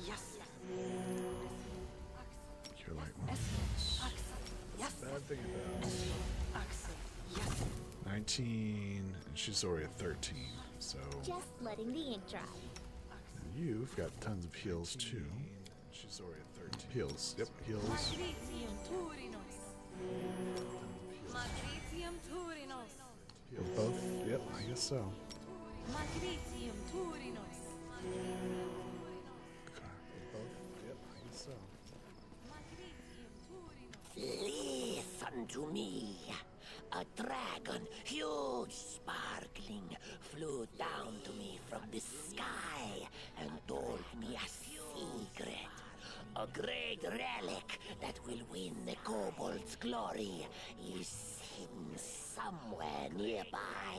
Yes. your light ones. Yes. Bad thing about 19, and she's already at 13. So Just letting the ink dry. you've got tons of heals too. She's already at 13. Heals. Yep, heals. Heals both. Yep, I guess so. Okay. Both. Yep, I guess so. Listen to me. A dragon, huge, sparkling, flew down to me from the sky and told me a secret. A great relic that will win the kobold's glory is hidden somewhere nearby.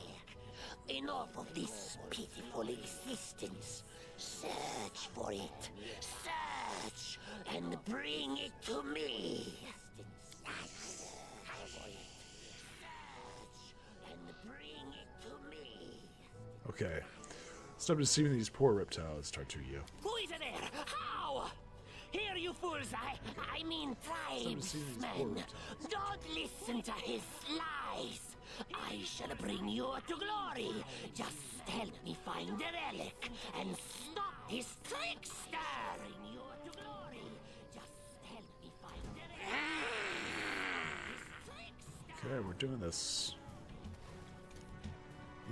Enough of this pitiful existence. Search for it. Search and bring it to me. Okay. Stop deceiving these poor reptiles, Tartugia. Who is there? How? Here, you fools! I mean tribesmen. Don't listen to his lies. I shall bring you to glory. Just help me find the relic and stop this trickster. Bring you to glory. Just help me find the relic. Okay, we're doing this.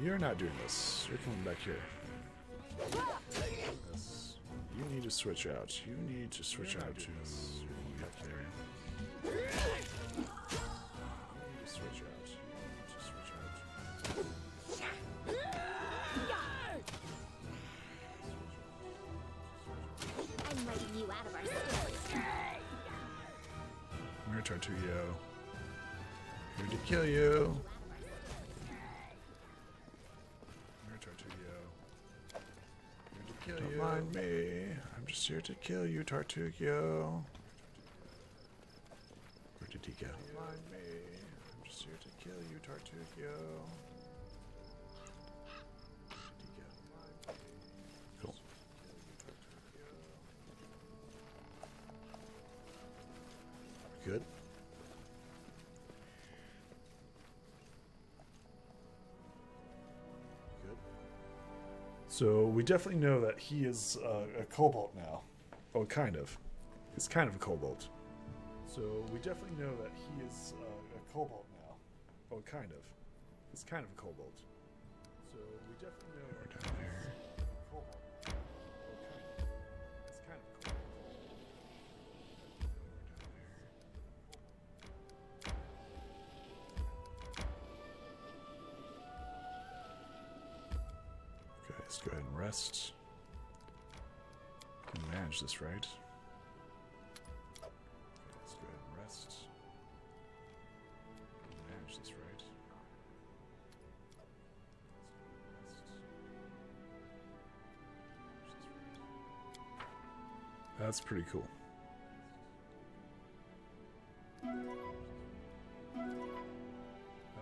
You're not doing this. You're coming back here. This. You need to switch out. You need to switch out to back there. You need to switch out. You need to switch out. I'm writing you out of our story. We're Tartuyo. Here to kill you. Don't mind me. I'm just here to kill you, Tartugio. Where did he go? Don't mind me. I'm just here to kill you, Tartugio. Where did he go? Cool. Good. So we definitely know that he is a kobold now. Oh, kind of. He's kind of a kobold. So we definitely know that he is a kobold now. Oh, kind of. He's kind of a kobold. So we definitely know we're down there. Kobold. Oh, kind of. He's kind of a kobold. Okay, let's go ahead and rest. Can manage this, right? Okay, let's go ahead and rest. Can manage this, right? That's pretty cool.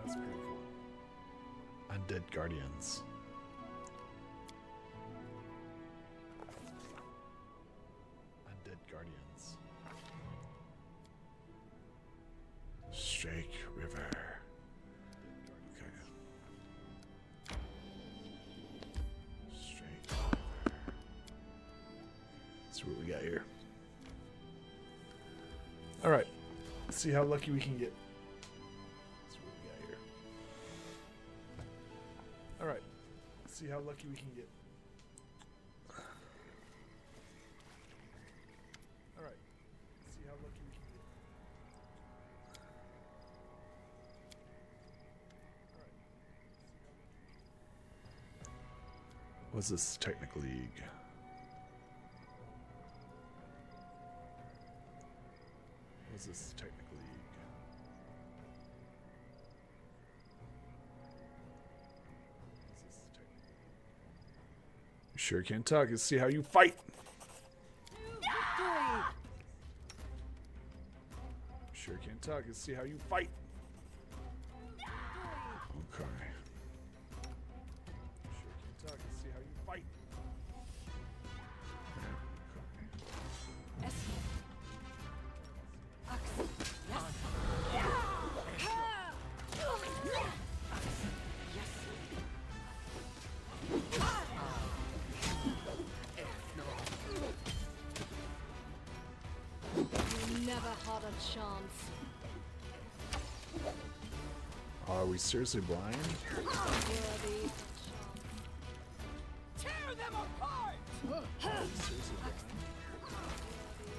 That's pretty cool. Undead Guardians. Undead Guardians. Strake River. Okay. Strake River. Let's see what we got here. Alright. Let's see how lucky we can get. Let's see what we got here. Alright. Let's see how lucky we can get. Alright. Let's see how lucky we can get. Alright. What's this Technic League? What's this Technic League? You sure can't talk. Let's see how you fight. Sure can't talk. Let's see how you fight. Okay. Sure can't talk. Let's see how you fight. Chance. Are we seriously blind? Worthy. Tear them apart! Seriously blind?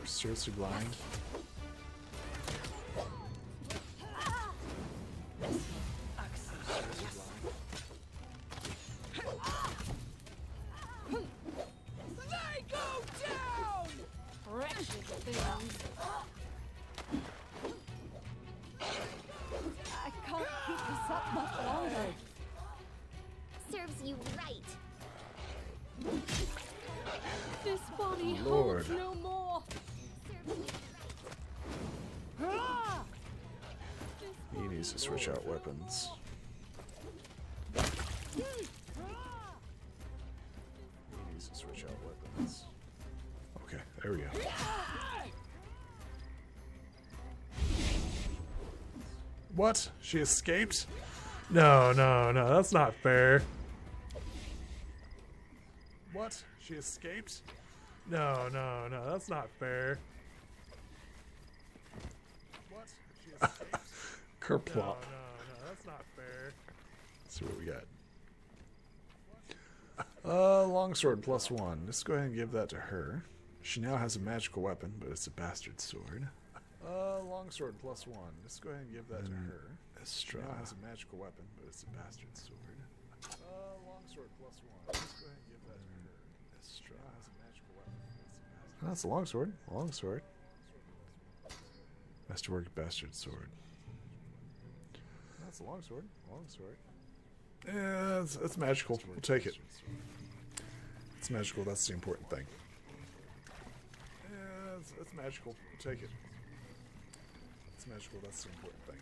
We're seriously blind? They go down! Wretched things. I can't keep this up much longer. Serves you right. This body Lord. holds no more. He needs to switch out weapons. He needs to switch out weapons. Okay, there we go. What? She escaped? No, no, no, that's not fair. What? She escaped? No, no, no, that's not fair. What? She escaped? Kerplop. No, no, that's not fair. Let's see what we got. Longsword +1. Let's go ahead and give that to her. She now has a magical weapon, but it's a bastard sword. Longsword +1. Let's go ahead and give that to her. She now has a magical weapon, but it's a bastard sword. Longsword +1. Let's go ahead and give that to her. She now has a magical weapon, but it's a bastard. That's a longsword. Longsword. Masterwork bastard sword. That's a longsword. Longsword. Yeah, it's magical. We'll take it. It's magical. That's the important thing. Yeah, it's magical. We'll take it. It's magical. That's the important thing.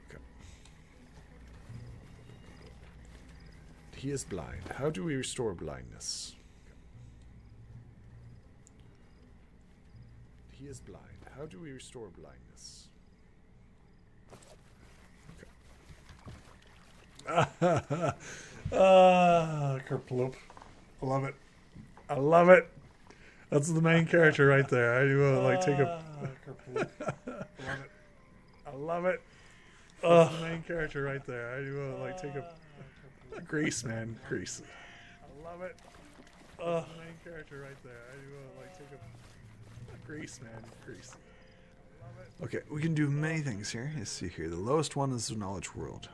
Okay. He is blind. How do we restore blindness? He is blind. How do we restore blindness? Okay. Kerploop. I love it. I love it. That's the main character right there. I do like take a. Kerploop. I love it. I love it. That's the main character right there. I do like take a. Grease, man. Grease. I love it. That's the main character right there. I do like take a. Grease, man. Grease. Okay, we can do many things here. Let's see here. The lowest one is the knowledge world.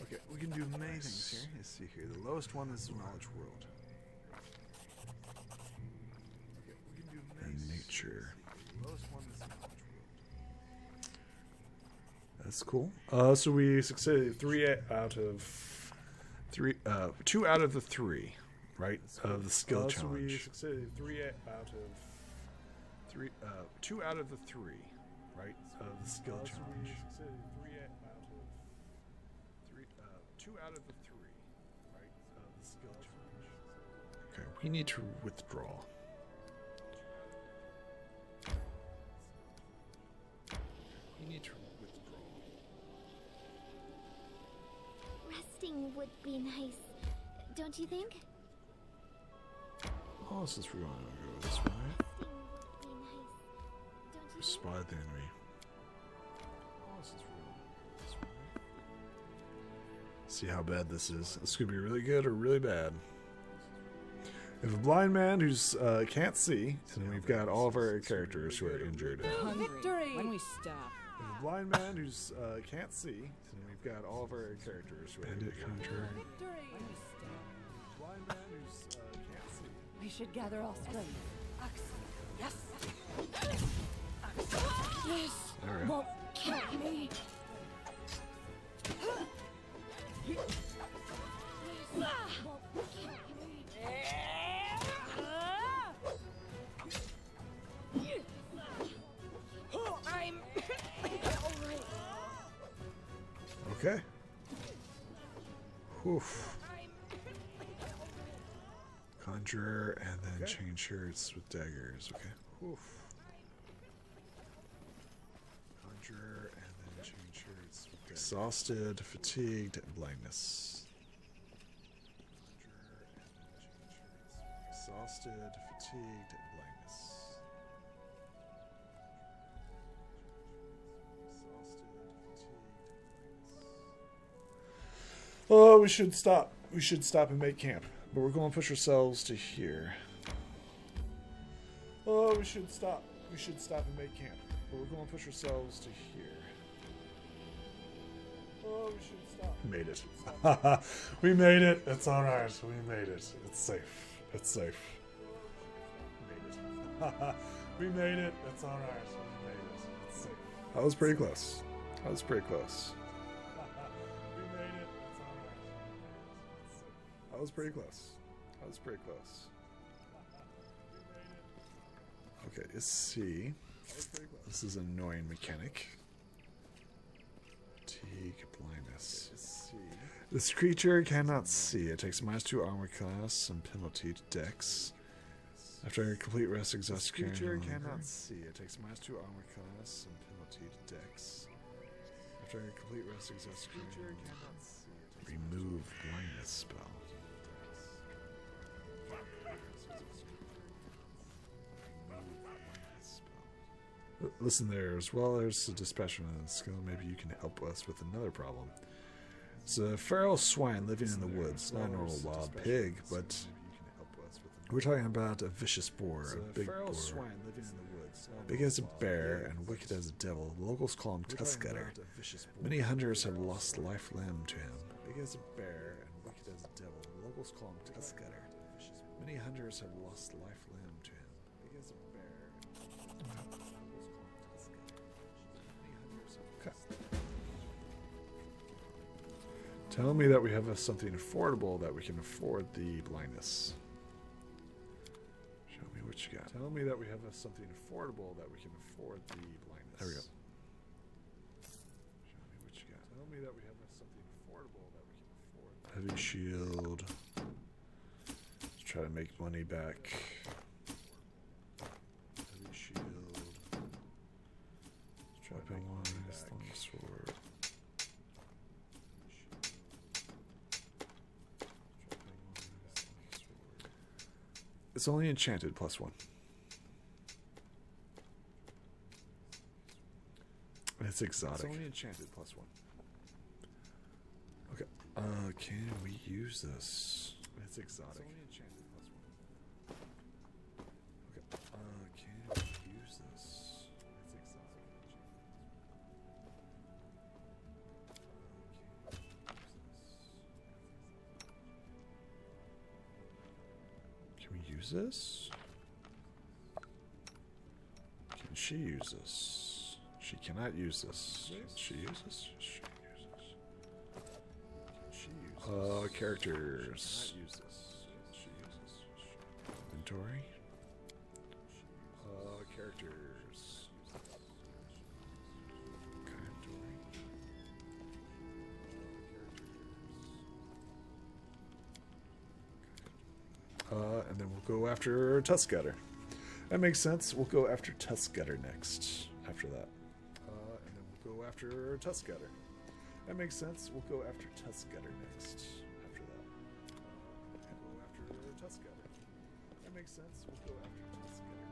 Okay, we can do many things here. Let's see here. The lowest one is the knowledge world. And nature. The lowest one is the knowledge world. That's cool. So we succeeded 2 out of the 3, right? Of the skill challenge. So we succeeded 2 out of the 3, right? Of the skill challenge. 2 out of the 3, right? Of the skill challenge. Okay, we need to withdraw. We need to withdraw. Resting would be nice, don't you think? Oh, since we're going to go this way. Spy the enemy. Oh, since we're going to go this way. See how bad this is. This could be really good or really bad. If a blind man who's can't see, and we've got all of our characters who are injured. Victory! When we stop. If a blind man who's can't see, and we've got all of our characters who are injured. Conjurer. Blind man who's can't see. We should gather our strength. Yes. This won't kill me. Okay. Whew. Conjurer and then change shirts with daggers. Okay. Whew. Conjurer and then change shirts with daggers. Exhausted, fatigued, and blindness. Exhausted, fatigued, and blindness. Oh, we should stop. We should stop and make camp. But we're going to push ourselves to here. Oh, we should stop. We should stop and make camp. But we're going to push ourselves to here. Oh, we should stop. We made it. We made it. It's alright. We made it. It's safe. It's safe. We made it. We made it. It's alright. We made it. It's safe. That was pretty close. That was pretty close. That was pretty close. That was pretty close. Okay, let's see. This is an annoying mechanic. Fatigue, blindness. This creature cannot see. It takes -2 armor class and penalty to Dex. After a complete rest, exhaust. This creature cannot see. It takes -2 armor class and penalty to Dex. After a complete rest, exhaust. Creature cannot see. Remove blindness spell. Listen there, as well as a dispassionate skill, maybe you can help us with another problem. It's a feral swine living in the woods, not a normal wild pig, but we're talking about a vicious boar, a big boar. Big as a bear and wicked as a devil. The locals call him Tuskcutter. Many hunters have lost life limb to him. Big as a bear and wicked as a devil. The locals call him Tuskcutter. Many hunters have lost life limb to him. Big as a bear. Okay. Tell me that we have something affordable that we can afford the blindness. Show me what you got. Tell me that we have something affordable that we can afford the blindness. There we go. Show me what you got. Tell me that we have something affordable that we can afford. Heavy shield. Let's try to make money back. Heavy shield. Dropping one. Long sword. It's only enchanted +1. It's exotic. It's only enchanted +1. Okay. Can we use this? It's exotic. It's only enchanted +1. Okay. Can we use this? It's exotic. Can we use this? Can she use this? She cannot use this. Can she use this? Characters. Inventory. Characters. And then we'll go after Tuskgutter. That makes sense. We'll go after Tuskgutter next. After that. And then we'll go after Tuskgutter. That makes sense. We'll go after Tuskgutter next. After that. And we'll go after Tuskgutter. That makes sense. We'll go after Tuskgutter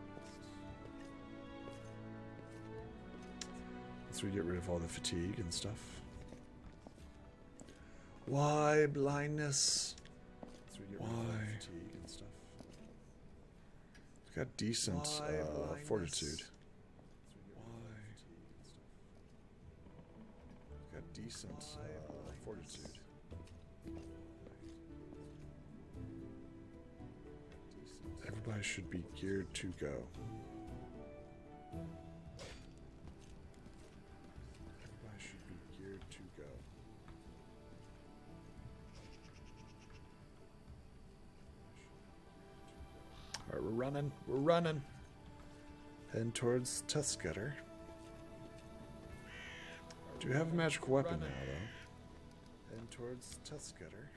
next. So we get rid of all the fatigue and stuff. Why blindness? So we get rid of all the fatigue and stuff. It's got decent fortitude. Decent fortitude. Everybody should be geared to go. Everybody should be geared to go. Alright, we're running. We're running. Heading towards Tuskgutter. Do you have a magic weapon now, though? Heading towards Tuskgutter.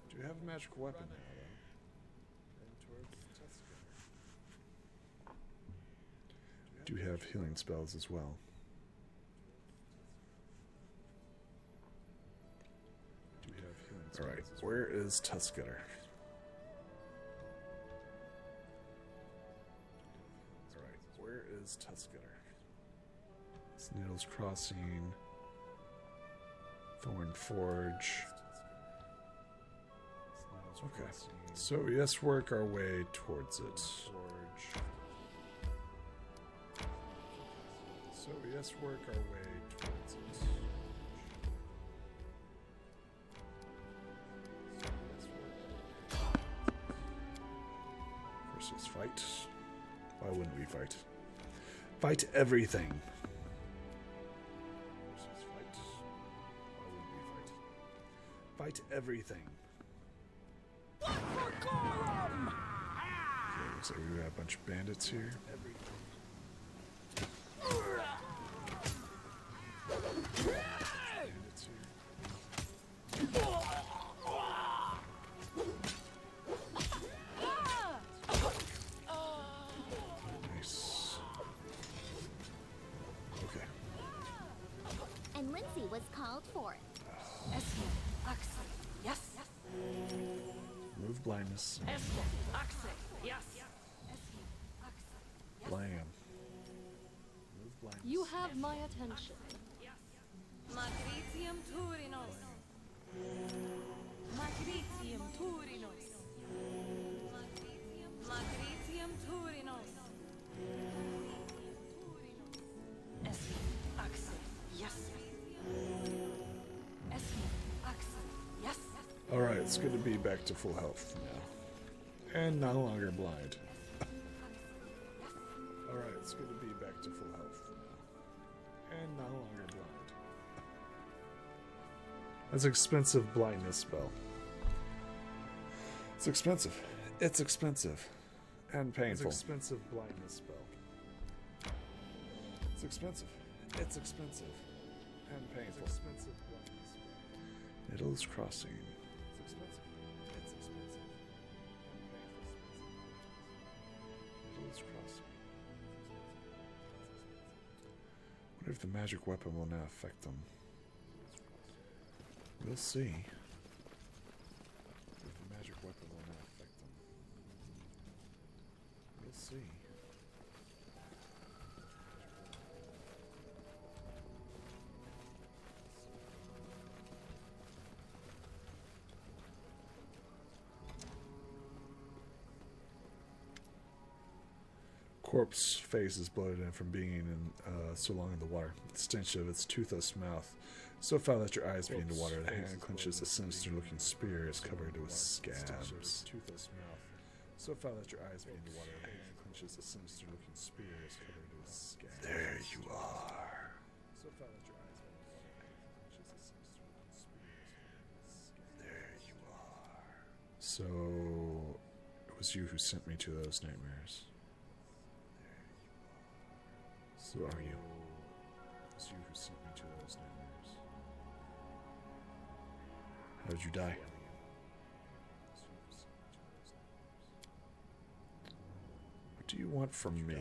Do you have a magic weapon now, though? Heading towards Tuskgutter. Do you have healing spells as well? Do you have healing spells? Alright, where is Tuskgutter? Alright, where is Tuskgutter? Needles Crossing, Thorn Forge. Okay, so let's work our way towards it. So let's work our way towards it. Versus fight. Why wouldn't we fight? Fight everything. Fight everything. Okay, so we got a bunch of bandits here. Nice. Okay. And Lindsay was called forth. Yes. Remove blindness. Yes. Blam. Remove blindness. You have my attention. Magritium Turinos. Magritium Turinos. Magritium Turinos. Yes. Alright, it's good to be back to full health now. And no longer blind. Alright, it's good to be back to full health now. And no longer blind. That's an expensive blindness spell. It's expensive. It's expensive. And painful. It's expensive blindness spell. It's expensive. It's expensive. And painful. It's expensive blindness spell. Needles Crossing. It's expensive. It's expensive. Needles Crossing. I wonder if the magic weapon will now affect them. We'll see. If the magic weapon will now affect them. We'll see. Corpse face is bloated and from being in so long in the water. The stench of its toothless mouth so foul that your eyes begin to water. The hand clenches a sinister-looking spear is covered with scabs. So foul that your eyes begin to water, and clenches a sinister-looking spear is covered in scabs. There you are. So foul that your eyes begin to water, and clenches a sinister-looking spear is covered in scabs. There you are. So it was you who sent me to those nightmares. So are you? It was you who sent me to those nightmares. How did you die? What do you want from me?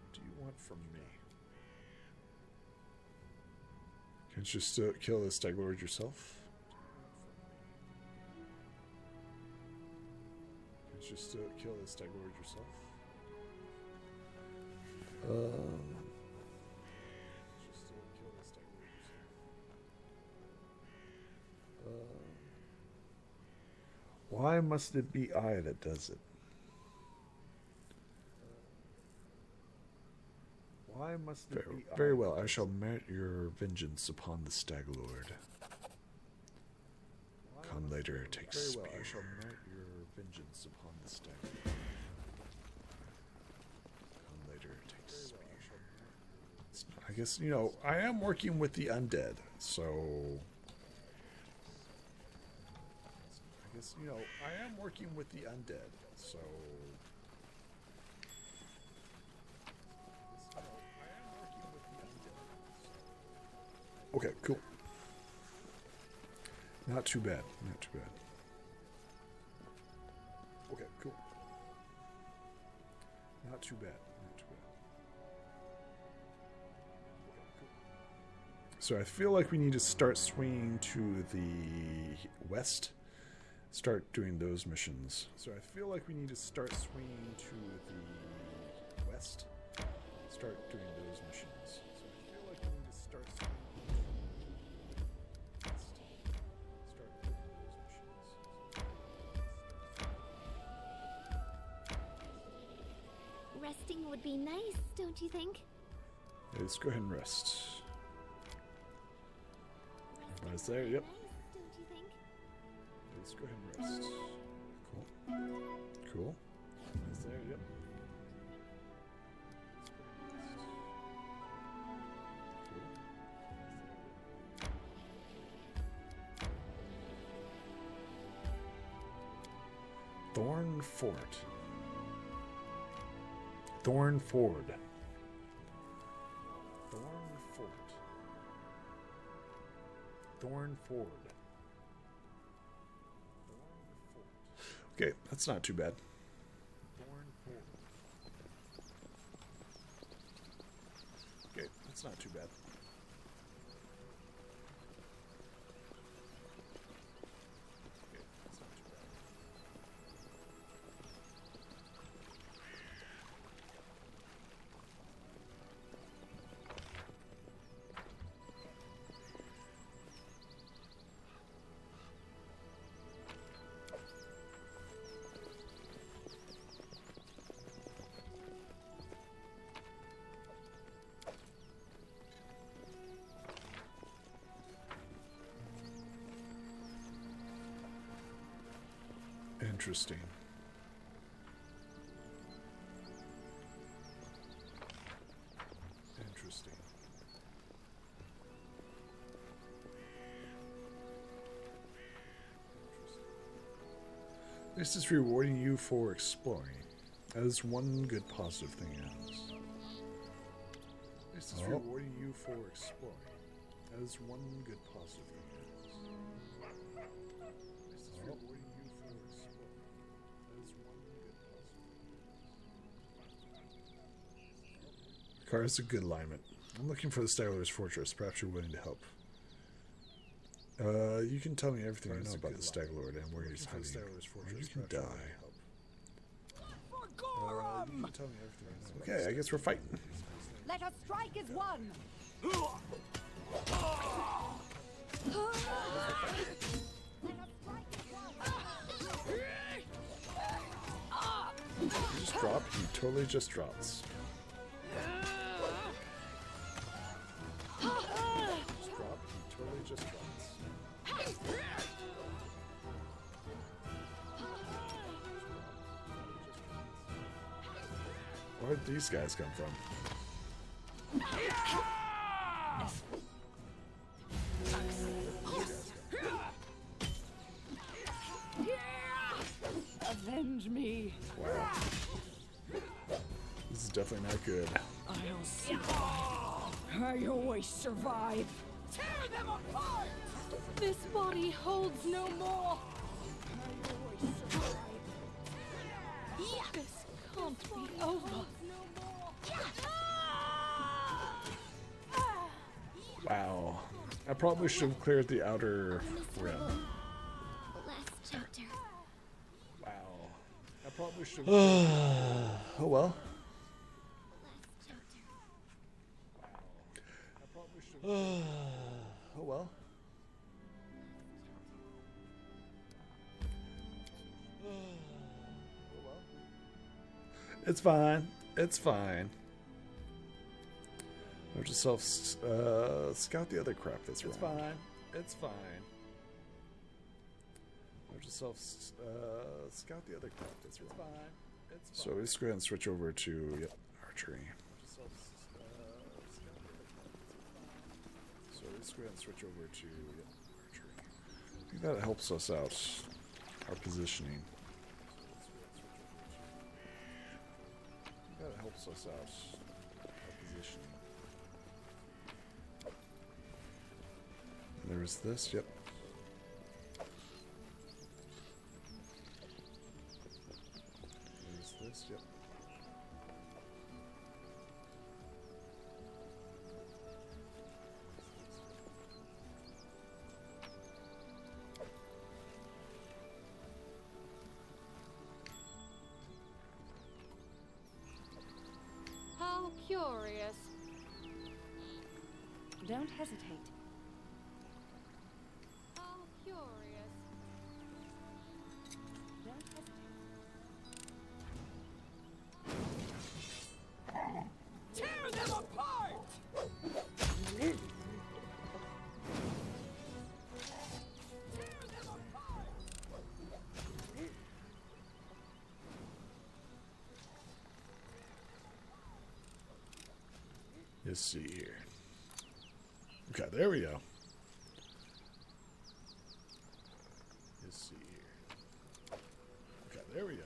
What do you want from me? Can't you just kill the Stag Lord yourself? Can't you just kill the Stag Lord yourself? Why must it be I that does it? Why must it be I? Very well, I shall merit your vengeance upon the Stag Lord. Come later, take spear. Very well, I shall merit your vengeance upon the Stag Lord. Come later, take spear. I guess, you know, I am working with the undead, so... You know, I am working with the undead, so... Okay, cool. Not too bad, not too bad. Okay, cool. Not too bad, not too bad. Okay, cool. So I feel like we need to start swinging to the west. Start doing those missions. So I feel like we need to start swinging to the west. Start doing those missions. So I feel like we need to start swinging to the west. Start doing those missions. Resting would be nice, don't you think? Yeah, let's go ahead and rest. Everybody's there, yep. Let's go ahead and rest. Cool. Cool. Is there? Yep. Cool. Thorn Fort. Thorn Ford. Thorn Fort. Thorn Ford. Okay, that's not too bad. Okay, that's not too bad. Interesting. Interesting. This is rewarding you for exploring. That is one good positive thing it has. This is rewarding you for exploring. That is one good positive thing it has. This is rewarding you for exploring. That is one good positive. Car is a good alignment. I'm looking for the Stagler's Fortress. Perhaps you're willing to help. You can tell me everything you know about the Stag Lord and where he's hiding. Or you can die. You can tell me everything you know. Okay, I guess we're fighting. Let us strike as one. You just drop. He totally just drops. Just drop. He totally just drops. Where'd these guys come from? Avenge me. Wow. This is definitely not good. I'll survive. I always survive. Tear them apart! This body holds no more. I always survive. This can't be over. Wow. I probably should have cleared the outer rim. Last chapter. Wow. I probably should have. Oh well. Oh well. It's fine. It's fine. Note to self, scout the other crap that's around. It's fine. It's fine. Note to self, scout the other crap that's around. It's fine. It's fine. So let's go ahead and switch over to archery. So let's go ahead and switch over to archery. I think that helps us out. Our positioning. That helps us out. Our positioning. And there was this, yep. There's this, yep. How curious. Don't hesitate. How curious. Don't hesitate. Tear them apart! Let's see here. Okay, there we go. Let's see here. Okay, there we go.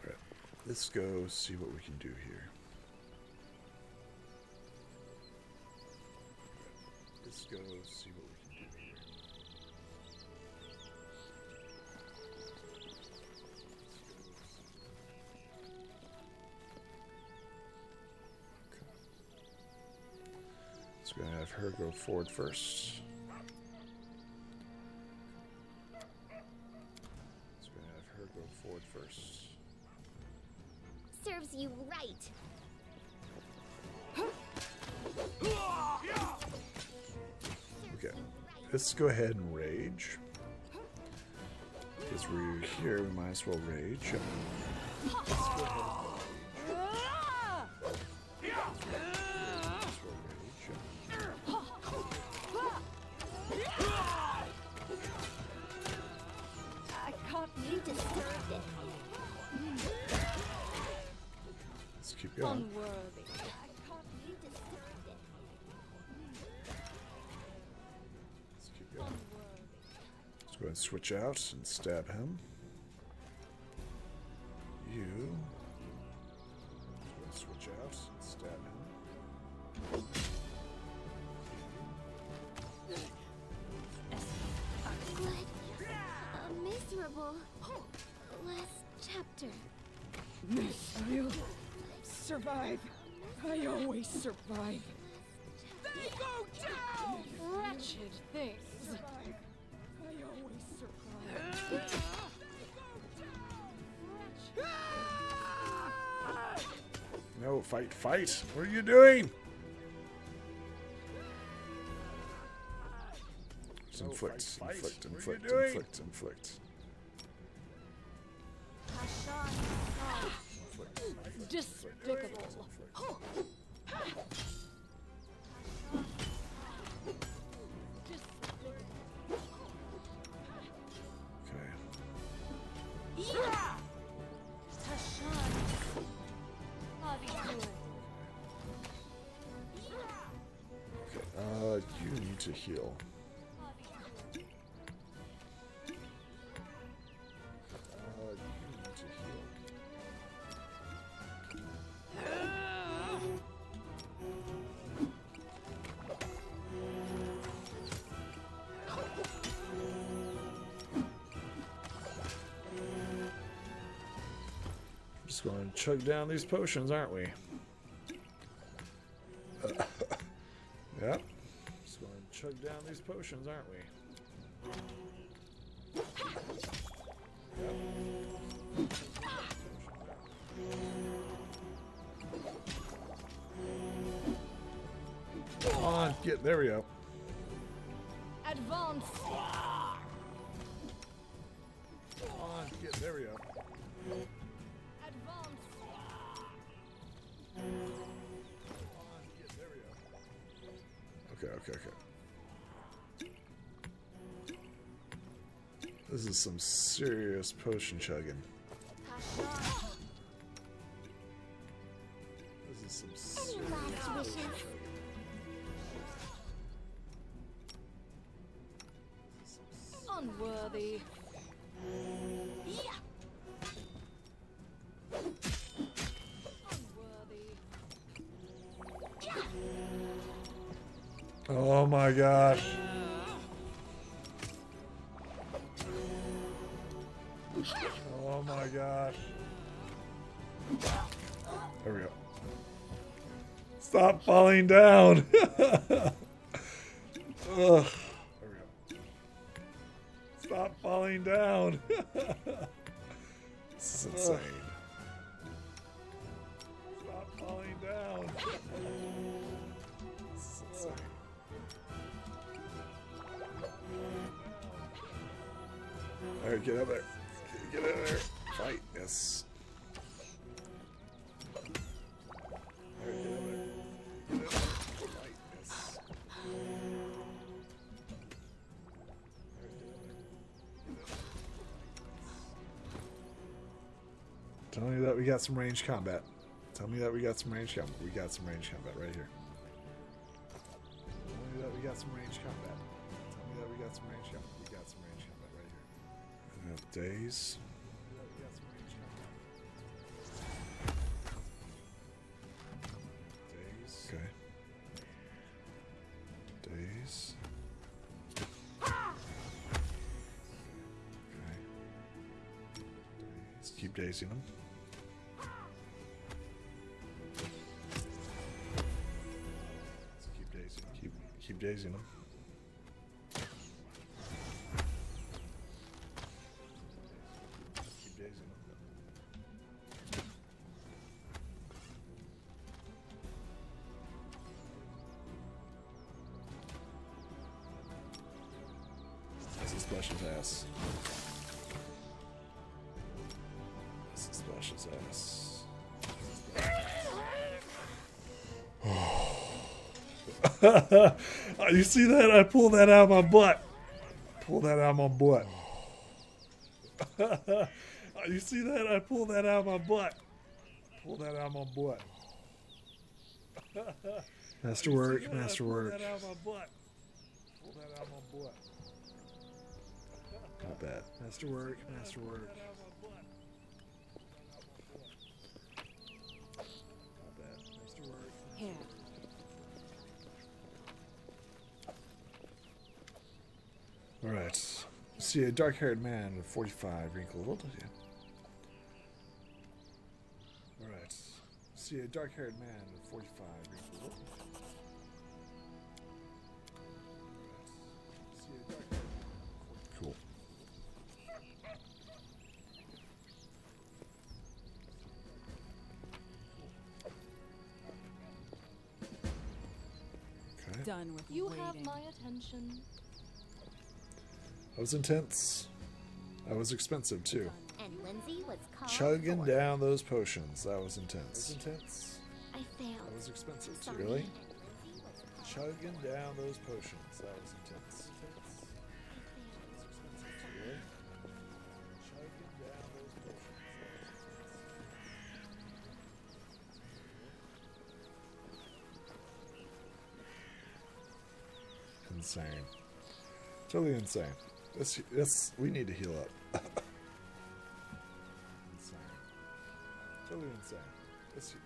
Alright, let's go see what we can do here. Let's go see what we can do here. So we're going to have her go forward first. So we're going to have her go forward first. Serves you right. Okay, let's go ahead and rage. Because we're here, we might as well rage. Let's go ahead and rage. You deserved it. Let's keep going. Unworthy. You deserved it. Let's keep going. Let's go ahead and switch out and stab him. You. Let's go ahead and switch out and stab him. Miserable. Last chapter. I'll survive. I always survive. They go down! Wretched things. Survive. I always survive. No, fight, fight! What are you doing? Inflict, inflict, inflict, inflict, inflict. Despicable. You need to heal. Just going to chug down these potions, aren't we? Yep. Just going to chug down these potions, aren't we? Yep. Come on, there we go. Advance. Come on, there we go. Okay. This is some serious potion chugging. This is some serious potion chugging. Unworthy. Oh my gosh. Oh my gosh. There we go. Stop falling down. Ugh. There we go. Stop falling down. This is insane. Stop falling down. This is insane. Alright, get up there. Get in there. Fight. Yes. Alright, get in there. Get in there. Fight. Yes. Tell me that we got some ranged combat. Tell me that we got some ranged combat. We got some ranged combat right here. Tell me that we got some ranged combat. Tell me that we got some ranged combat. We got some ranged combat right here. I have days. Days. Okay. Days. Okay. Days. Keep dazing them. Keep dazing them. Keep dazing them. This is Splash's ass. This is Splash's ass. You see that? I pulled that out of my butt. Pull that out of my butt. You see that? I pulled that out of my butt. Pull that out of my butt. Masterwork, masterwork. Pull that out of my butt. Pull that out of my butt. Not bad. Masterwork, masterwork. Not bad. Masterwork. Here. Alright. See a dark-haired man with 45 wrinkled. Yeah. Alright. See a dark-haired man with 45 wrinkled. See a dark-haired man. Cool. Okay. Done with you waiting. Have my attention. That was intense. That was expensive too. And Lindsay was chugging down those potions. That was intense. That was intense. I failed. That was expensive too. Really? Chugging down those potions. That was intense. Really? Chugging down those potions. Insane. Totally insane. This we need to heal up. Insane. Totally insane.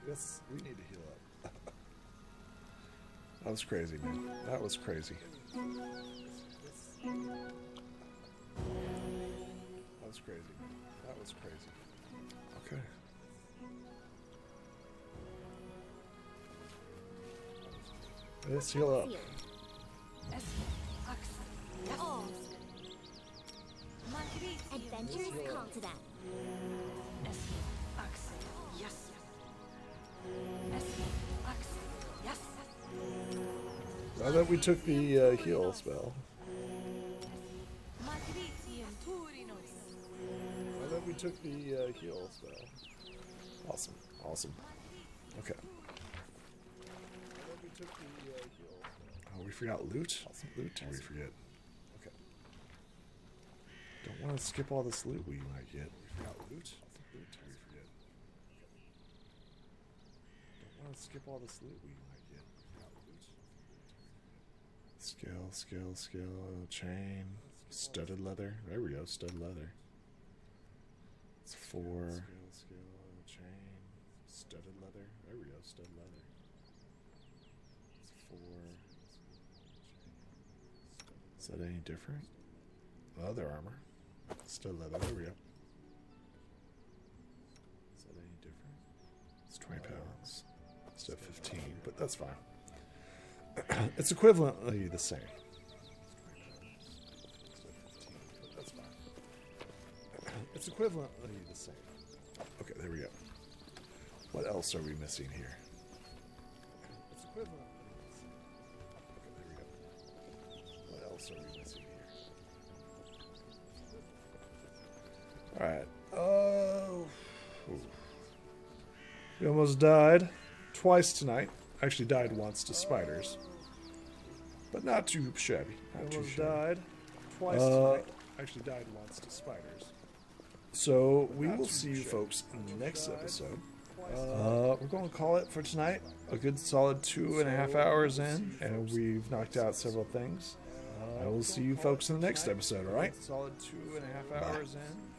This we need to heal up. That was crazy, man. That was crazy. That was crazy, man. That was crazy. Okay. Let's heal up. Adventurers call to them. Yes. I thought we took the heal spell. I thought we took the heal spell. Awesome. Awesome. Okay. Oh, we forgot loot? Awesome loot? Did we forget? Okay. Don't want to skip all this loot we might get. We forgot loot? Awesome loot? Did we forget? Don't want to skip all this loot we might get. We forgot loot? Skill, chain, studded leather. There we go, studded leather. It's 4. Skill, chain, studded leather. There we go, studded leather. It's 4. Is that any different? Leather armor. Studded leather. There we go. Is that any different? It's 20 pounds instead of 15, but that's fine. It's equivalently the same. That's fine. It's equivalently the same. Okay, there we go. What else are we missing here? It's equivalently the same. Okay, there we go. What else are we missing here? Alright. Oh. We almost died twice tonight. Actually died once to spiders. But not too shabby. Not too shabby. Died twice tonight. Actually died once to spiders. So we will see you folks in the next episode. We're going to call it for tonight. A good solid 2.5 hours in, and we've knocked out several things. I will see you folks in the next episode, alright? Solid 2.5 hours in.